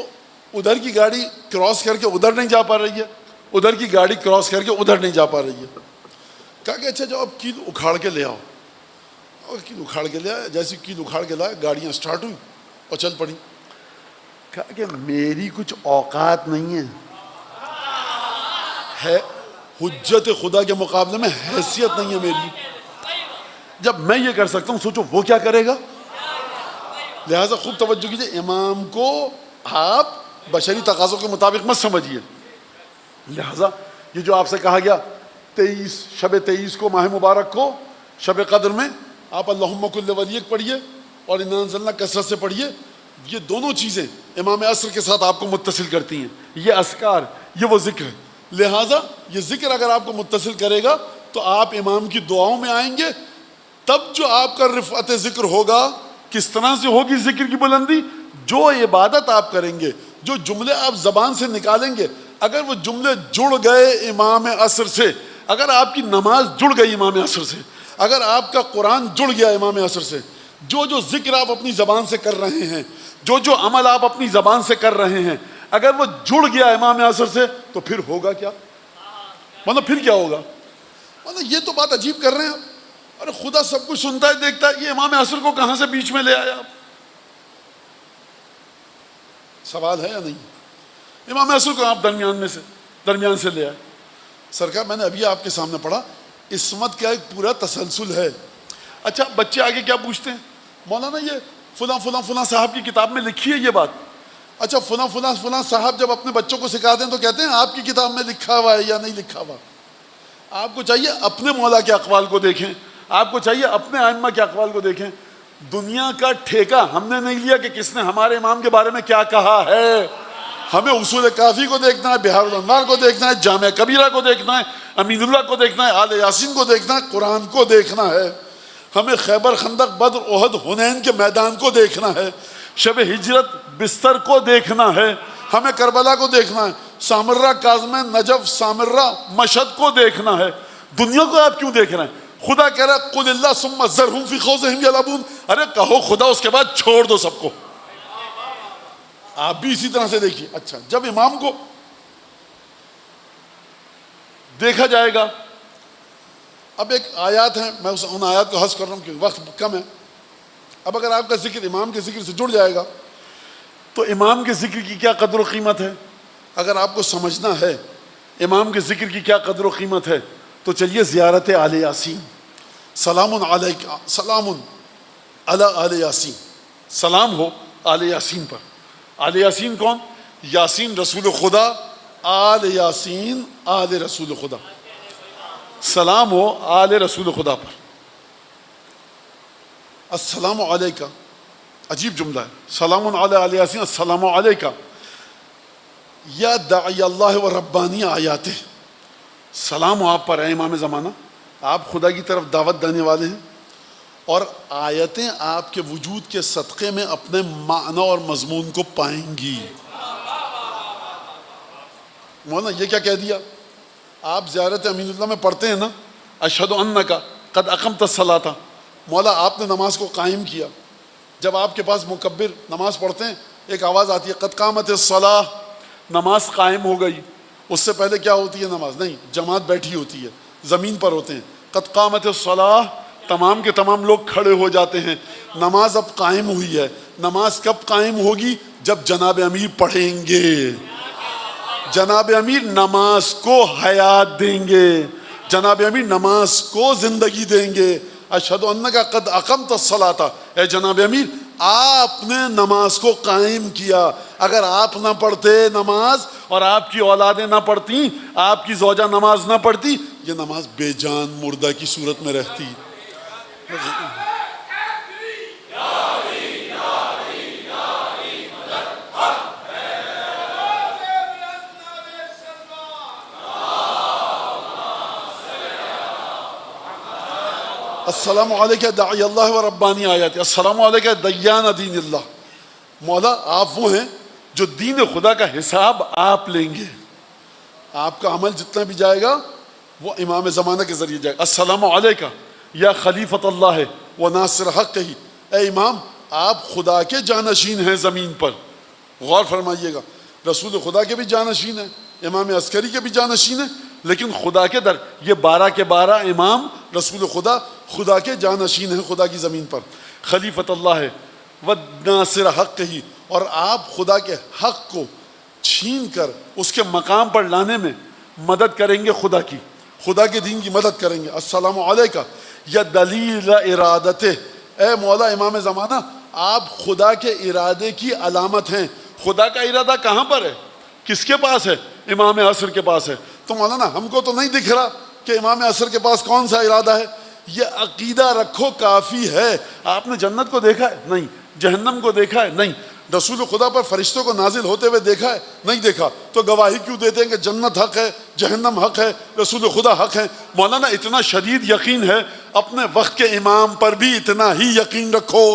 ادھر کی گاڑی کراس کر کے ادھر نہیں جا پا رہی ہے، ادھر کی گاڑی کراس کر کے ادھر نہیں جا پا رہی ہے. کہا کہ اچھا جاؤ اب کیل اکھاڑ کے لے آؤ. اور کیل اکھاڑ کے لے آیا. جیسی کیل اکھاڑ کے لایا، گاڑیاں سٹارٹ ہوئی اور چل پڑی. کہا کہ میری کچھ اوقات نہیں ہے، حجت خدا کے مقابلے میں حیثیت نہیں ہے میری. جب میں یہ کر سکتا ہوں سوچو وہ کیا کرے گا. لہٰذا خوب توجہ کیجیے، امام کو آپ بشری تقاضوں کے مطابق مت سمجھیے. لہٰذا یہ جو آپ سے کہا گیا 23 کو ماہ مبارک کو شب قدر میں آپ اللہم کل ولیک پڑھیے اور انا انزلنا کثرت سے پڑھیے. یہ دونوں چیزیں امام عصر کے ساتھ آپ کو متصل کرتی ہیں. یہ اذکار، یہ وہ ذکر ہے. لہٰذا یہ ذکر اگر آپ کو متصل کرے گا تو آپ امام کی دعاؤں میں آئیں گے. تب جو آپ کا رفعت ذکر ہوگا، کس طرح سے ہوگی ذکر کی بلندی؟ جو عبادت آپ کریں گے، جو جملے آپ زبان سے نکالیں گے، اگر وہ جملے جڑ گئے امام عصر سے، اگر آپ کی نماز جڑ گئی امام عصر سے، اگر آپ کا قرآن جڑ گیا امام عصر سے، جو ذکر آپ اپنی زبان سے کر رہے ہیں، جو عمل آپ اپنی زبان سے کر رہے ہیں، اگر وہ جڑ گیا امام عصر سے، تو پھر ہوگا کیا؟ مطلب پھر کیا ہوگا؟ مطلب یہ تو بات عجیب کر رہے ہیں آپ. ارے خدا سب کچھ سنتا ہے دیکھتا ہے، یہ امام عصر کو کہاں سے بیچ میں لے آیا آپ؟ سوال ہے یا نہیں؟ امام عصر کو آپ درمیان سے لے آئے۔ سرکار میں نے ابھی آپ کے سامنے پڑھا، عصمت کا ایک پورا تسلسل ہے۔ اچھا بچے آگے کیا پوچھتے ہیں؟ مولانا یہ فلاں فلاں فلاں صاحب کی کتاب میں لکھی ہے یہ بات۔ اچھا فلاں فلاں فلاں صاحب جب اپنے بچوں کو سکھاتے ہیں تو کہتے ہیں آپ کی کتاب میں لکھا ہوا ہے یا نہیں لکھا ہوا۔ آپ کو چاہیے اپنے مولا کے اقوال کو دیکھیں، آپ کو چاہیے اپنے ائمہ کے اقوال کو دیکھیں۔ دنیا کا ٹھیکہ ہم نے نہیں لیا کہ کس نے ہمارے امام کے بارے میں کیا کہا ہے۔ ہمیں اصول کافی کو دیکھنا ہے، بہار الانوار کو دیکھنا ہے، جامع کبیرہ کو دیکھنا ہے، امین اللہ کو دیکھنا ہے، آل یاسین کو دیکھنا ہے، قرآن کو دیکھنا ہے۔ ہمیں خیبر، خندق، بدر، احد، حنین کے میدان کو دیکھنا ہے، شب ہجرت بستر کو دیکھنا ہے، ہمیں کربلا کو دیکھنا ہے، سامرہ، کاظمہ، نجف، سامرہ، مشہد کو دیکھنا ہے۔ دنیا کو آپ کیوں دیکھ رہے ہیں؟ خدا کہہ رہا ہے قل اللہ ثم ذرہم فی خوضہم یلعبون۔ ارے کہو خدا، اس کے بعد چھوڑ دو سب کو۔ آپ بھی اسی طرح سے دیکھیے۔ اچھا جب امام کو دیکھا جائے گا، اب ایک آیات ہیں، میں ان آیات کو حذف کر رہا ہوں کیونکہ وقت کم ہے۔ اب اگر آپ کا ذکر امام کے ذکر سے جڑ جائے گا تو امام کے ذکر کی کیا قدر و قیمت ہے، اگر آپ کو سمجھنا ہے امام کے ذکر کی کیا قدر و قیمت ہے تو چلیے زیارت آل یاسین۔ سلام علیکم، سلام علی آل یاسین، سلام ہو آل یاسین پر۔ آل یاسین کون؟ یاسین رسول خدا، آل یاسین آل رسول خدا۔ سلام ہو آل رسول خدا پر۔ السلام علیکہ، عجیب جملہ ہے، سلام علی آل یاسین، السلام علیکہ یا داعی اللہ و ربانی آیاتہ۔ سلام ہو آپ پر اے امام زمانہ، آپ خدا کی طرف دعوت دینے والے ہیں، اور آیتیں آپ کے وجود کے صدقے میں اپنے معنی اور مضمون کو پائیں گی۔ مولانا یہ کیا کہہ دیا؟ آپ زیارت امین اللہ میں پڑھتے ہیں نا، اشہد انک قد اقمت الصلاۃ، مولا آپ نے نماز کو قائم کیا۔ جب آپ کے پاس مکبر نماز پڑھتے ہیں ایک آواز آتی ہے قد قامت الصلاۃ، نماز قائم ہو گئی۔ اس سے پہلے کیا ہوتی ہے نماز؟ نہیں، جماعت بیٹھی ہوتی ہے، زمین پر ہوتے ہیں۔ قد قامت الصلاۃ، تمام کے تمام لوگ کھڑے ہو جاتے ہیں، نماز اب قائم ہوئی ہے۔ نماز کب قائم ہوگی؟ جب جناب امیر پڑھیں گے۔ جناب امیر نماز کو حیات دیں گے، جناب امیر نماز کو زندگی دیں گے۔ اشہد انک قد اقمت الصلاۃ، اے جناب امیر آپ نے نماز کو قائم کیا۔ اگر آپ نہ پڑھتے نماز اور آپ کی اولادیں نہ پڑھتی، آپ کی زوجہ نماز نہ پڑھتی، یہ نماز بے جان مردہ کی صورت میں رہتی۔ السلام علیکہ داعی اللہ و ربانی آیات، السلام علیکہ دیان دین اللہ۔ مولا آپ وہ ہیں جو دین خدا کا حساب آپ لیں گے، آپ کا عمل جتنا بھی جائے گا وہ امام زمانہ کے ذریعے جائے گا۔ السلام علیکہ یا خلیفۃ اللہ و ناصر حق ہی، اے امام آپ خدا کے جانشین ہیں زمین پر۔ غور فرمائیے گا، رسول خدا کے بھی جانشین ہیں، امام عسکری کے بھی جانشین ہیں، لیکن خدا کے در یہ 12 کے 12 امام رسول خدا خدا کے جانشین ہیں خدا کی زمین پر۔ خلیفۃ اللہ و ناصر حق ہی، اور آپ خدا کے حق کو چھین کر اس کے مقام پر لانے میں مدد کریں گے، خدا کے دین کی مدد کریں گے۔ السلام علیکہ یا دلیل ارادتہ، اے مولا امام زمانہ آپ خدا کے ارادے کی علامت ہیں۔ خدا کا ارادہ کہاں پر ہے؟ کس کے پاس ہے؟ امام عصر کے پاس ہے۔ تو مولانا ہم کو تو نہیں دکھ رہا کہ امام عصر کے پاس کون سا ارادہ ہے۔ یہ عقیدہ رکھو کافی ہے۔ آپ نے جنت کو دیکھا ہے؟ نہیں۔ جہنم کو دیکھا ہے؟ نہیں۔ رسول خدا پر فرشتوں کو نازل ہوتے ہوئے دیکھا ہے؟ نہیں دیکھا۔ تو گواہی کیوں دیتے ہیں کہ جنت حق ہے، جہنم حق ہے، رسول خدا حق ہے؟ مولانا اتنا شدید یقین ہے، اپنے وقت کے امام پر بھی اتنا ہی یقین رکھو۔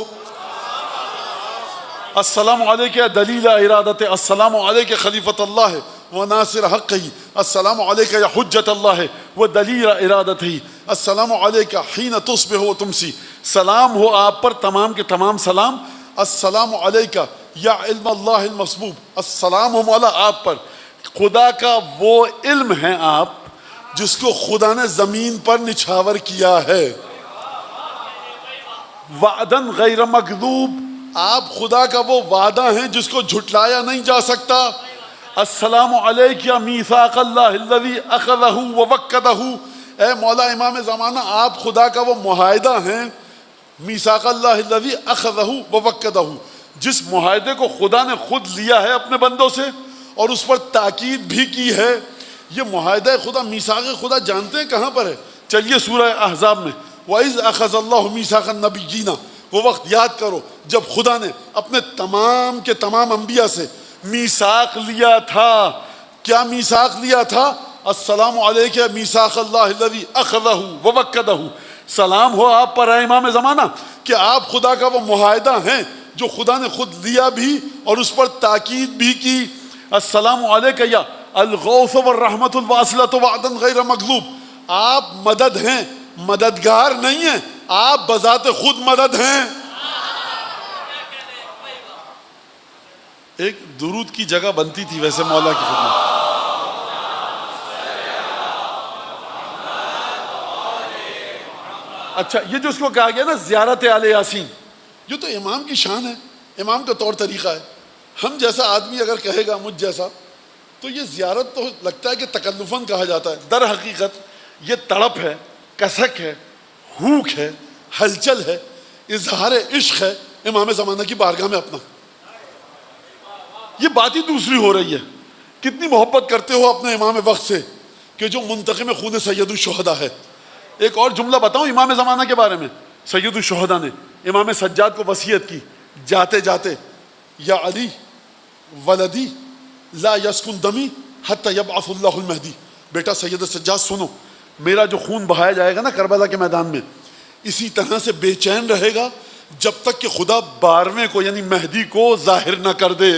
السلام علیکہ دلیل ارادت، السلام علیکہ خلیفۃ اللہ و ناصر حق ہی، السلام علیکہ یا حجت اللہ و دلیل ارادت ہی، السلام علیکہ حین تصبح و تمسی، سلام ہو آپ پر تمام کے تمام سلام۔ السلام علیکہ یا علم اللہ المسبوب، السلام ہو مولا آپ پر، خدا کا وہ علم ہے آپ جس کو خدا نے زمین پر نچھاور کیا ہے۔ وعدن غیر مکذوب، آپ خدا کا وہ وعدہ ہیں جس کو جھٹلایا نہیں جا سکتا. السلام علیک یا میثاق اللہ الذی اخذہ ووکدہ، اے مولا امام زمانہ آپ خدا کا وہ معاہدہ ہیں، میثاق اللہ الذی اخذہ ووکدہ، جس معاہدے کو خدا نے خود لیا ہے اپنے بندوں سے اور اس پر تاکید بھی کی ہے. یہ معاہدہ خدا، میثاق خدا جانتے ہیں کہاں پر ہے؟ چلیے سورہ احزاب میں وَإِذْ أَخَذَ اللَّهُ مِيثَاقَ النَّبِيِّينَ، وہ وقت یاد کرو جب خدا نے اپنے تمام کے تمام انبیاء سے میثاق لیا تھا. کیا میثاق لیا تھا؟ السلام علیک میثاق اللہ الذی اخذہ ووکدہ، سلام ہو آپ پر اے امام زمانہ کہ آپ خدا کا وہ معاہدہ ہیں جو خدا نے خود لیا بھی اور اس پر تاکید بھی کی. السلام علیک یا الغوث والرحمت الواصلۃ وعدا غیر مکذوب، آپ مدد ہیں، مددگار نہیں ہیں، آپ بذات خود مدد ہیں. ایک درود کی جگہ بنتی تھی ویسے مولا کی خدمت. اچھا یہ جو اس کو کہا گیا نا زیارت آل یاسین، یہ تو امام کی شان ہے، امام کا طور طریقہ ہے. ہم جیسا آدمی اگر کہے گا، مجھ جیسا، تو یہ زیارت تو لگتا ہے کہ تکلفاً کہا جاتا ہے. در حقیقت یہ تڑپ ہے، کسک ہے، ہوک ہے، ہلچل ہے، اظہار عشق ہے امام زمانہ کی بارگاہ میں اپنا. یہ بات ہی دوسری ہو رہی ہے. کتنی محبت کرتے ہو اپنے امام وقت سے کہ جو منتقم خون سید الشہداء ہے. ایک اور جملہ بتاؤں امام زمانہ کے بارے میں. سید الشہداء نے امام سجاد کو وصیت کی جاتے جاتے، یا علی ولدی لا یسکن دمی حتی یبعث اللہ المہدی، بیٹا سید سجاد سنو، میرا جو خون بہایا جائے گا نا کربلا کے میدان میں، اسی طرح سے بے چین رہے گا جب تک کہ خدا 12ویں کو یعنی مہدی کو ظاہر نہ کر دے.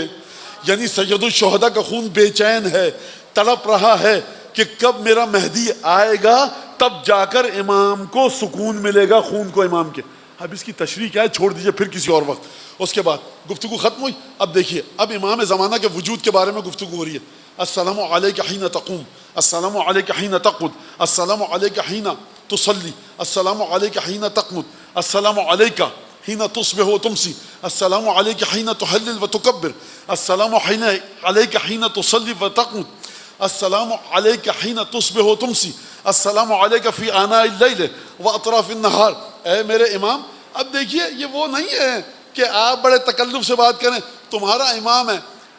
یعنی سید الشہداء کا خون بے چین ہے، تڑپ رہا ہے کہ کب میرا مہدی آئے گا تب جا کر امام کو سکون ملے گا خون کو امام کے. اب اس کی تشریح کیا ہے چھوڑ دیجئے پھر کسی اور وقت. اس کے بعد گفتگو ختم ہوئی. اب دیکھیے اب امام زمانہ کے وجود کے بارے میں گفتگو ہو رہی ہے. السلام علیک حین تقوم، السلام علیک حین تقعد، السلام علیک حین تصلی، السلام علیک حین تقنت، السلام علیک حین تصبح و تمسی، السلام علیک حین تحلل و تکبر، السلام علیک حین تصلی و تقنت، السلام علیک حین تصبح و تمسی، السلام علیک فی آناء اللیل و اطراف النہار. اے میرے امام، اب دیکھیے یہ وہ نہیں ہے کہ آپ بڑے تکلف سے بات کریں، تمہارا امام ہے.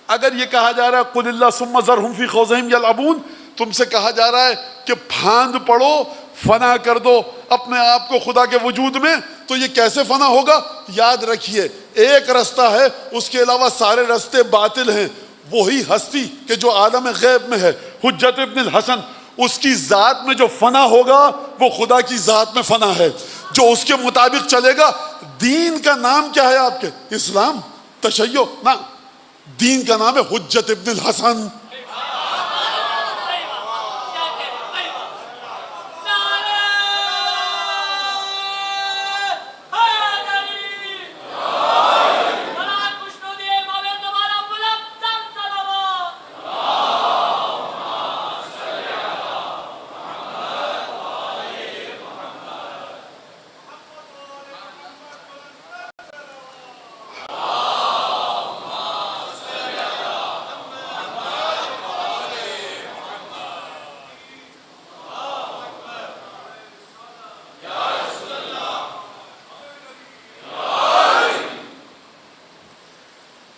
اگر یہ کہا جا رہا ہے قل اللہ ثم ذرہم فی خوضہم یلعبون، تم سے کہا جا رہا ہے کہ پھاند پڑو، فنا کر دو اپنے آپ کو خدا کے وجود میں، تو یہ کیسے فنا ہوگا؟ یاد رکھیے ایک رستہ ہے، اس کے علاوہ سارے رستے باطل ہیں. وہی ہستی کہ جو عالم غیب میں ہے، حجت ابن الحسن، اس کی ذات میں جو فنا ہوگا وہ خدا کی ذات میں فنا ہے. جو اس کے مطابق چلے گا. دین کا نام کیا ہے آپ کے؟ اسلام، تشیع؟ نہ، دین کا نام ہے حجت ابن الحسن.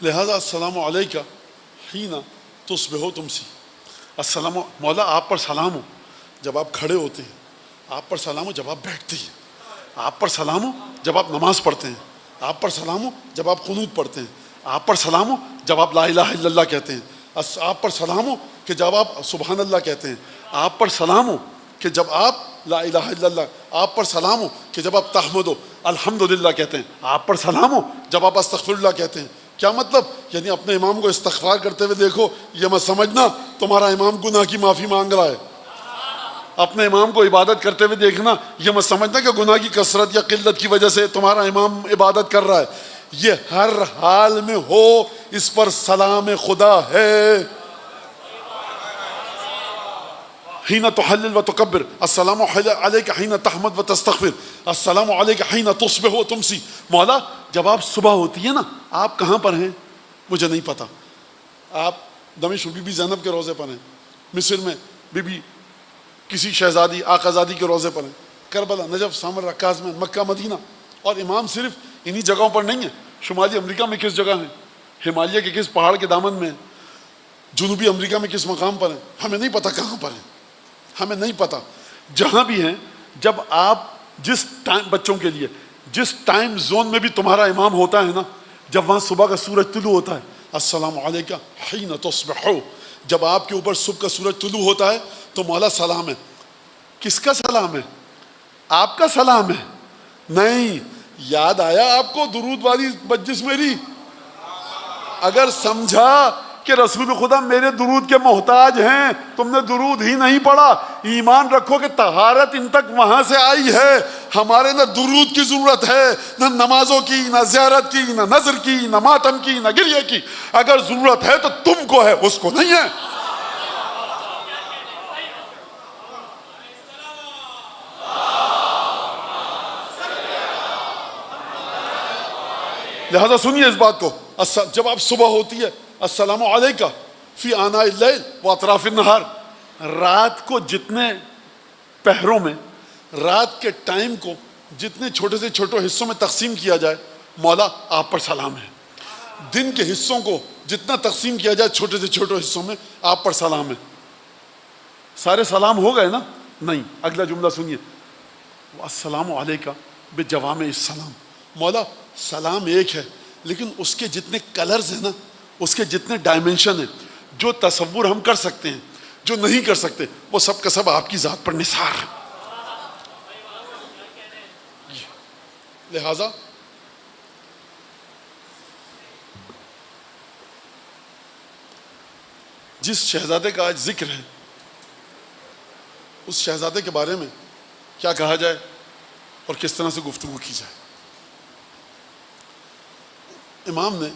لہذا السلام علیکہ حین تصبح و تمسی، السلام مولا آپ پر سلام ہو جب آپ کھڑے ہوتے ہیں، آپ پر سلام ہو جب آپ بیٹھتے ہیں، آپ پر سلام ہو جب آپ نماز پڑھتے ہیں، آپ پر سلام ہو جب آپ قنوت پڑھتے ہیں، آپ پر سلام ہو جب آپ لا الہ الا اللہ کہتے ہیں، آپ پر سلام ہو کہ جب آپ سبحان اللہ کہتے ہیں، آپ پر سلام ہو کہ جب آپ لا الہ الا اللہ، آپ پر سلام ہو کہ جب آپ تحمد و الحمدللہ کہتے ہیں، آپ پر سلام ہو جب آپ استغفر اللہ کہتے ہیں. کیا مطلب؟ یعنی اپنے امام کو استغفار کرتے ہوئے دیکھو، یہ مت سمجھنا تمہارا امام گناہ کی معافی مانگ رہا ہے. اپنے امام کو عبادت کرتے ہوئے دیکھنا، یہ مت سمجھنا کہ گناہ کی کثرت یا قلت کی وجہ سے تمہارا امام عبادت کر رہا ہے. یہ ہر حال میں ہو اس پر سلام خدا ہے. حین تحلل و تکبر، السلام علیک حین تحمد و تستغفر، السلام علیک حین تصبح و تمسی۔ مولا جب آپ صبح ہوتی ہے نا، آپ کہاں پر ہیں مجھے نہیں پتا، آپ دمشق بی بی زینب کے روضے پر ہیں، مصر میں بی بی کسی شہزادی آقازادی کے روضے پر ہیں، کربلا، نجف، سامر، رکاز میں، مکہ، مدینہ۔ اور امام صرف انہی جگہوں پر نہیں ہیں، شمالی امریکہ میں کس جگہ ہیں، ہمالیہ کے کس پہاڑ کے دامن میں ہیں، جنوبی امریکہ میں کس مقام پر ہیں، ہمیں نہیں پتہ کہاں پر ہیں، ہمیں نہیں پتہ۔ جہاں بھی ہیں، جب آپ جس ٹائم، بچوں کے لیے جس ٹائم زون میں بھی تمہارا امام ہوتا ہے نا، جب وہاں صبح کا سورج طلوع ہوتا ہے، السلام علیکم حین تصبح، جب آپ کے اوپر صبح کا سورج طلوع ہوتا ہے تو مولا سلام ہے۔ کس کا سلام ہے؟ آپ کا سلام ہے؟ نہیں، یاد آیا آپ کو درود والی مجلس میری؟ اگر سمجھا کہ رسول خدا میرے درود کے محتاج ہیں، تم نے درود ہی نہیں پڑھا، ایمان رکھو کہ طہارت ان تک وہاں سے آئی ہے۔ ہمارے نہ درود کی ضرورت ہے، نہ نمازوں کی، نہ زیارت کی، نہ نذر کی، نہ ماتم کی، نہ گریہ کی۔ اگر ضرورت ہے تو تم کو ہے، اس کو نہیں ہے۔ لہذا سنیے اس بات کو، جب آپ صبح ہوتی ہے، السلام علیکہ فی آناء اللیل و اطراف النہار، رات کو جتنے پہروں میں، رات کے ٹائم کو جتنے چھوٹے سے چھوٹے حصوں میں تقسیم کیا جائے، مولا آپ پر سلام ہے۔ دن کے حصوں کو جتنا تقسیم کیا جائے چھوٹے سے چھوٹے حصوں میں، آپ پر سلام ہے۔ سارے سلام ہو گئے نا؟ نہیں، اگلا جملہ سنیے، السلام علیکہ بجوامع السلام۔ مولا سلام ایک ہے، لیکن اس کے جتنے کلرز ہیں نا، اس کے جتنے ڈائمنشن ہیں، جو تصور ہم کر سکتے ہیں، جو نہیں کر سکتے، وہ سب کا سب آپ کی ذات پر نثار ہے۔ لہذا جس شہزادے کا آج ذکر ہے، اس شہزادے کے بارے میں کیا کہا جائے اور کس طرح سے گفتگو کی جائے۔ امام نے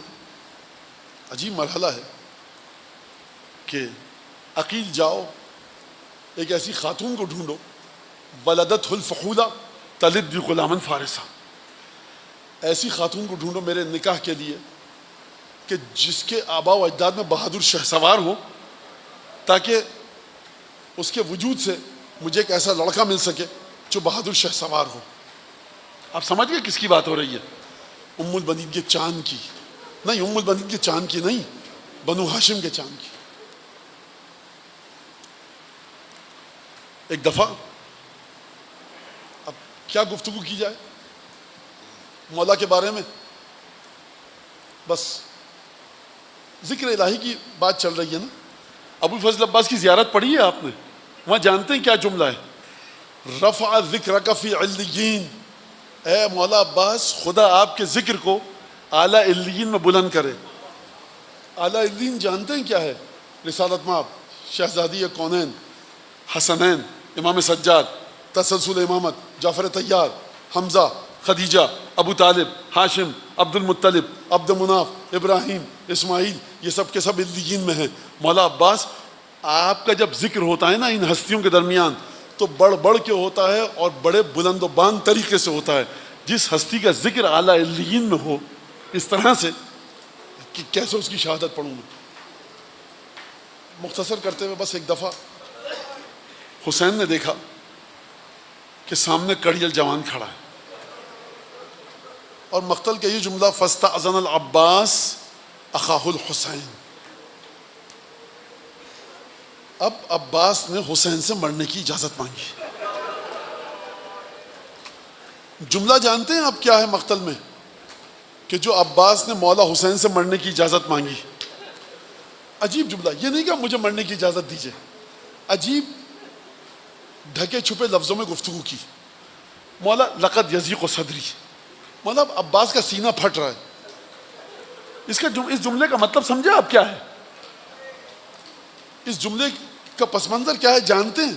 عجیب مرحلہ ہے کہ عقیل جاؤ، ایک ایسی خاتون کو ڈھونڈو، ولدت الفحولہ تلد غلاما فارسا، ایسی خاتون کو ڈھونڈو میرے نکاح کے لیے کہ جس کے آباء و اجداد میں بہادر شہ سوار ہو، تاکہ اس کے وجود سے مجھے ایک ایسا لڑکا مل سکے جو بہادر شہ سوار ہو۔ آپ سمجھ گئے کس کی بات ہو رہی ہے؟ ام البنین کے چاند کی نہیں، ام البنین کے چاند کی نہیں، بنو ہاشم کے چاند کی۔ ایک دفعہ، اب کیا گفتگو کی جائے مولا کے بارے میں؟ بس ذکر الہی کی بات چل رہی ہے نا۔ ابو الفضل عباس کی زیارت پڑھی ہے آپ نے؟ وہاں جانتے ہیں کیا جملہ ہے؟ رفع ذکرک فی علیین، اے مولا عباس خدا آپ کے ذکر کو اعلیٰ علیین میں بلند کرے۔ اعلیٰ علیین جانتے ہیں کیا ہے؟ رسالت مآب، شہزادی کونین، حسنین، امام سجاد، تسلسل امامت، جعفر طیار، حمزہ، خدیجہ، ابو طالب، ہاشم، عبد المطلب، عبد مناف، ابراہیم، اسماعیل، یہ سب کے سب علیین میں ہیں۔ مولا عباس آپ کا جب ذکر ہوتا ہے نا ان ہستیوں کے درمیان تو بڑھ بڑھ کے ہوتا ہے اور بڑے بلند و باند طریقے سے ہوتا ہے۔ جس ہستی کا ذکر اعلیٰ علیین میں ہو اس طرح سے کہ کیسے اس کی شہادت پڑھوں میں۔ مختصر کرتے ہوئے بس ایک دفعہ حسین نے دیکھا کہ سامنے کڑیل جوان کھڑا ہے اور مقتل کا یہ جملہ فاستأذن العباس اخاہ الحسین۔ اب عباس نے حسین سے مرنے کی اجازت مانگی۔ جملہ جانتے ہیں آپ کیا ہے مقتل میں؟ کہ جو عباس نے مولا حسین سے مرنے کی اجازت مانگی۔ عجیب جملہ، یہ نہیں کہ مجھے مرنے کی اجازت دیجیے، عجیب ڈھکے چھپے لفظوں میں گفتگو کی۔ مولا لقد یضیق صدری، مولا عباس کا سینہ پھٹ رہا ہے۔ اس جملے کا مطلب سمجھے آپ کیا ہے؟ اس جملے کا پس منظر کیا ہے جانتے ہیں؟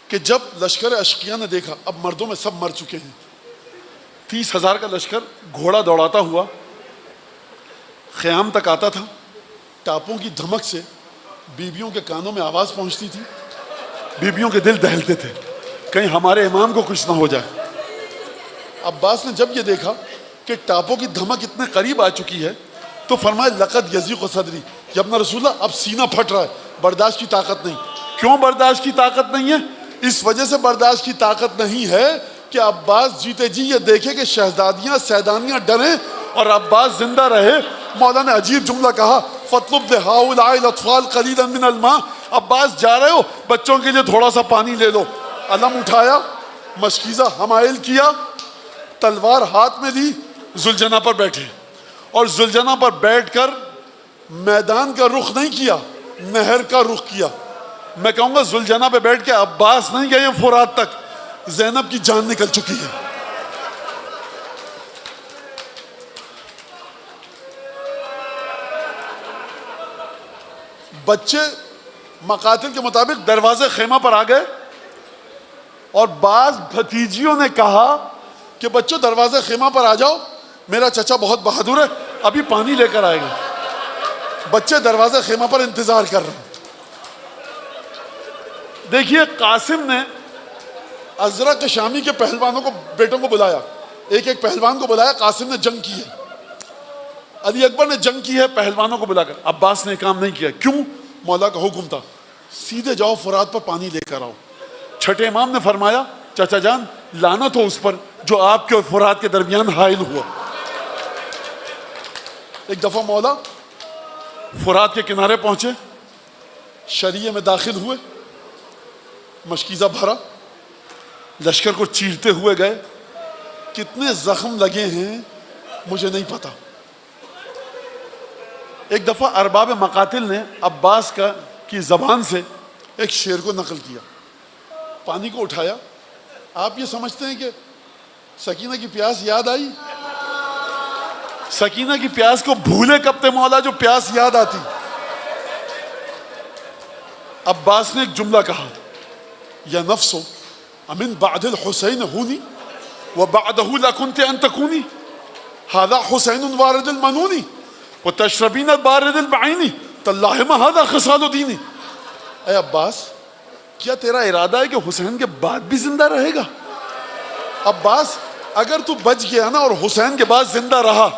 کہ جب لشکر اشقیہ نے دیکھا اب مردوں میں سب مر چکے ہیں، 30,000 کا لشکر گھوڑا دوڑاتا ہوا خیام تک آتا تھا، ٹاپوں کی دھمک سے بیویوں کے کانوں میں آواز پہنچتی تھی، بیبیوں کے دل دہلتے تھے کہیں ہمارے امام کو کچھ نہ ہو جائے. عباس نے جب یہ دیکھا کہ ٹاپوں کی دھمک اتنے قریب آ چکی ہے تو فرمایا لقد یضیق صدری، یا ابن رسول اللہ اب سینہ پھٹ رہا ہے، برداشت کی طاقت نہیں. کیوں برداشت کی طاقت نہیں ہے؟ اس وجہ سے برداشت کی طاقت نہیں ہے کہ عباس جیتے جی یہ دیکھے کہ شہزادیاں سیدانیاں ڈریں اور عباس زندہ رہے. مولا نے عجیب جملہ کہا فَاطْلُبْ لِهَٰؤُلَاءِ الْأَطْفَالِ قَلِيلًا مِنَ الْمَاءِ. عباس جا رہے ہو، بچوں کے لیے تھوڑا سا پانی لے لو. علم اٹھایا، مشکیزہ حمائل کیا، تلوار ہاتھ میں دی، ذوالجناح پر بیٹھے اور ذوالجناح پر بیٹھ کر میدان کا رخ نہیں کیا، نہر کا رخ کیا. میں کہوں گا ذوالجناح پہ بیٹھ کے عباس نہیں گئے فرات تک، زینب کی جان نکل چکی ہے. بچے مقاتل کے مطابق دروازے خیمہ پر آ گئے اور بعض بھتیجیوں نے کہا کہ بچوں دروازے خیمہ پر آ جاؤ، میرا چچا بہت بہادر ہے، ابھی پانی لے کر آئے گا. بچے دروازے خیمہ پر انتظار کر رہے ہیں. دیکھیے قاسم نے ازرق شامی کے پہلوانوں کو، بیٹوں کو بلایا، ایک ایک پہلوان کو بلایا. قاسم نے جنگ کی ہے، علی اکبر نے جنگ کی ہے پہلوانوں کو بلا کر. عباس نے کام نہیں کیا. کیوں؟ مولا کا حکم تھا سیدھے جاؤ فرات پر پانی لے کر آؤ. چھٹے امام نے فرمایا چچا جان لعنت ہو اس پر جو آپ کے اور فرات کے درمیان حائل ہوا. ایک دفعہ مولا فرات کے کنارے پہنچے، شریعہ میں داخل ہوئے، مشکیزہ بھرا، لشکر کو چیرتے ہوئے گئے. کتنے زخم لگے ہیں مجھے نہیں پتا. ایک دفعہ ارباب مقاتل نے عباس کی زبان سے ایک شعر کو نقل کیا. پانی کو اٹھایا. آپ یہ سمجھتے ہیں کہ سکینہ کی پیاس یاد آئی؟ سکینہ کی پیاس کو بھولے کب تھے مولا جو پیاس یاد آتی. عباس نے ایک جملہ کہا یا نفسو امن بعد الحسین ہونی وبعدہ لکنت ان تکونی هذا حسین وارد المنونی وتشربین بارد البعینی تاللہ ما هذا خصال دینی. اے عباس کیا تیرا ارادہ ہے کہ حسین کے بعد بھی زندہ رہے گا؟ عباس اگر تو بچ گیا نا اور حسین کے بعد زندہ رہا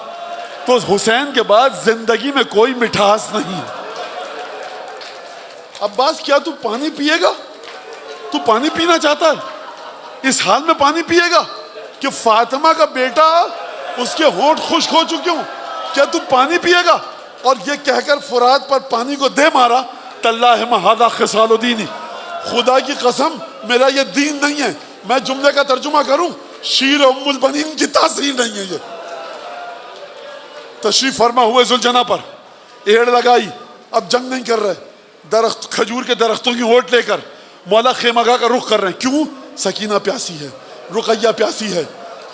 تو حسین کے بعد زندگی میں کوئی مٹھاس نہیں. عباس کیا تو پانی پیے گا؟ تو پانی پینا چاہتا ہے؟ اس حال میں پانی پیے گا کہ فاطمہ کا بیٹا اس کے ہونٹ خشک ہو چکے ہوں. کیا تو پانی پیے گا؟ اور یہ کہہ کر فرات پر پانی کو دے مارا تاللہ ما ھذا خصال دینی. خدا کی قسم میرا یہ دین نہیں ہے. میں جملے کا ترجمہ کروں، شیر ام البنین کی تاثیر نہیں ہے یہ. تشریف فرما ہوئے ذوالجناح پر، ایڑ لگائی، اب جنگ نہیں کر رہے، درخت کھجور کے درختوں کی اوٹ لے کر مولا خیمہ گاہ کا رخ کر رہے ہیں. کیوں؟ سکینہ پیاسی ہے، رقیہ پیاسی ہے،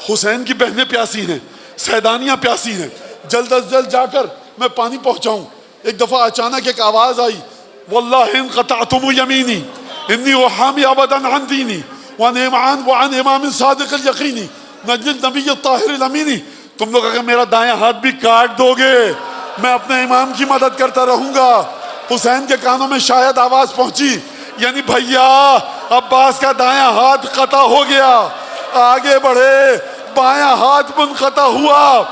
حسین کی بہنیں پیاسی ہیں، سیدانیاں پیاسی ہیں. جلد از جلد جا کر میں پانی پہنچاؤں. ایک دفعہ اچانک ایک آواز آئی واللہ ان قطعتم یمینی انی احامی ابدا عن دینی وعن امام صادق الیقینی نجل نبی الطاہر الامینی. تم لوگ اگر میرا دائیں ہاتھ بھی کاٹ دو گے میں اپنے امام کی مدد کرتا رہوں گا. حسین کے کانوں میں شاید آواز پہنچی یعنی بھیا عباس کا دائیں ہاتھ قطع ہو گیا. آگے بڑھے، بایاں ہاتھ منقطع ہوا،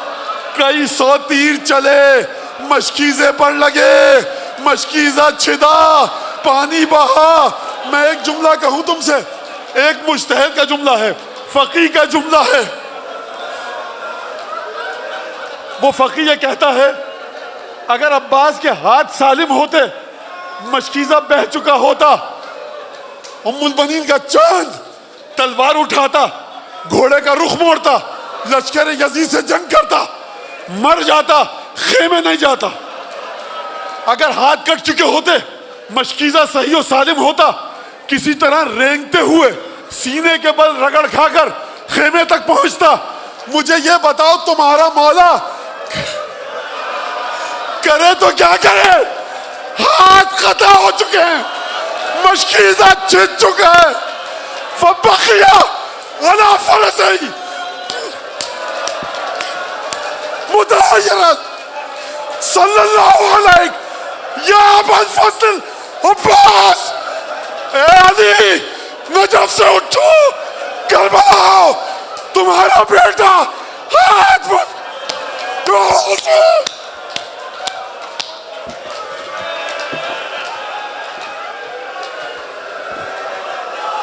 کئی سو تیر چلے، مشکیزے پر لگے، مشکیزہ چھدا، پانی بہا. میں ایک جملہ کہوں تم سے، ایک مجتہد کا جملہ ہے، فقیہ کا جملہ ہے. وہ فقیہ یہ کہتا ہے اگر عباس کے ہاتھ سالم ہوتے مشکیزہ بہہ چکا ہوتا، ام البنین کا چاند تلوار اٹھاتا، گھوڑے کا رخ موڑتا، لشکر یزید سے جنگ کرتا، مر جاتا، خیمے نہیں جاتا. اگر ہاتھ کٹ چکے ہوتے مشکیزہ صحیح و سالم ہوتا، کسی طرح رینگتے ہوئے سینے کے بل رگڑ کھا کر خیمے تک پہنچتا. مجھے یہ بتاؤ تمہارا مولا کرے تو کیا کرے؟ ہاتھ قطع ہو چکے ہیں، مشکیزہ چھت چکا ہے. فبقیہ علی فرسہ متحیرا صلی اللہ علیہ یا ابا الفضل عباس اے علی نجف سے اٹھو، کربلا تمہارا بیٹا ہاتھ پر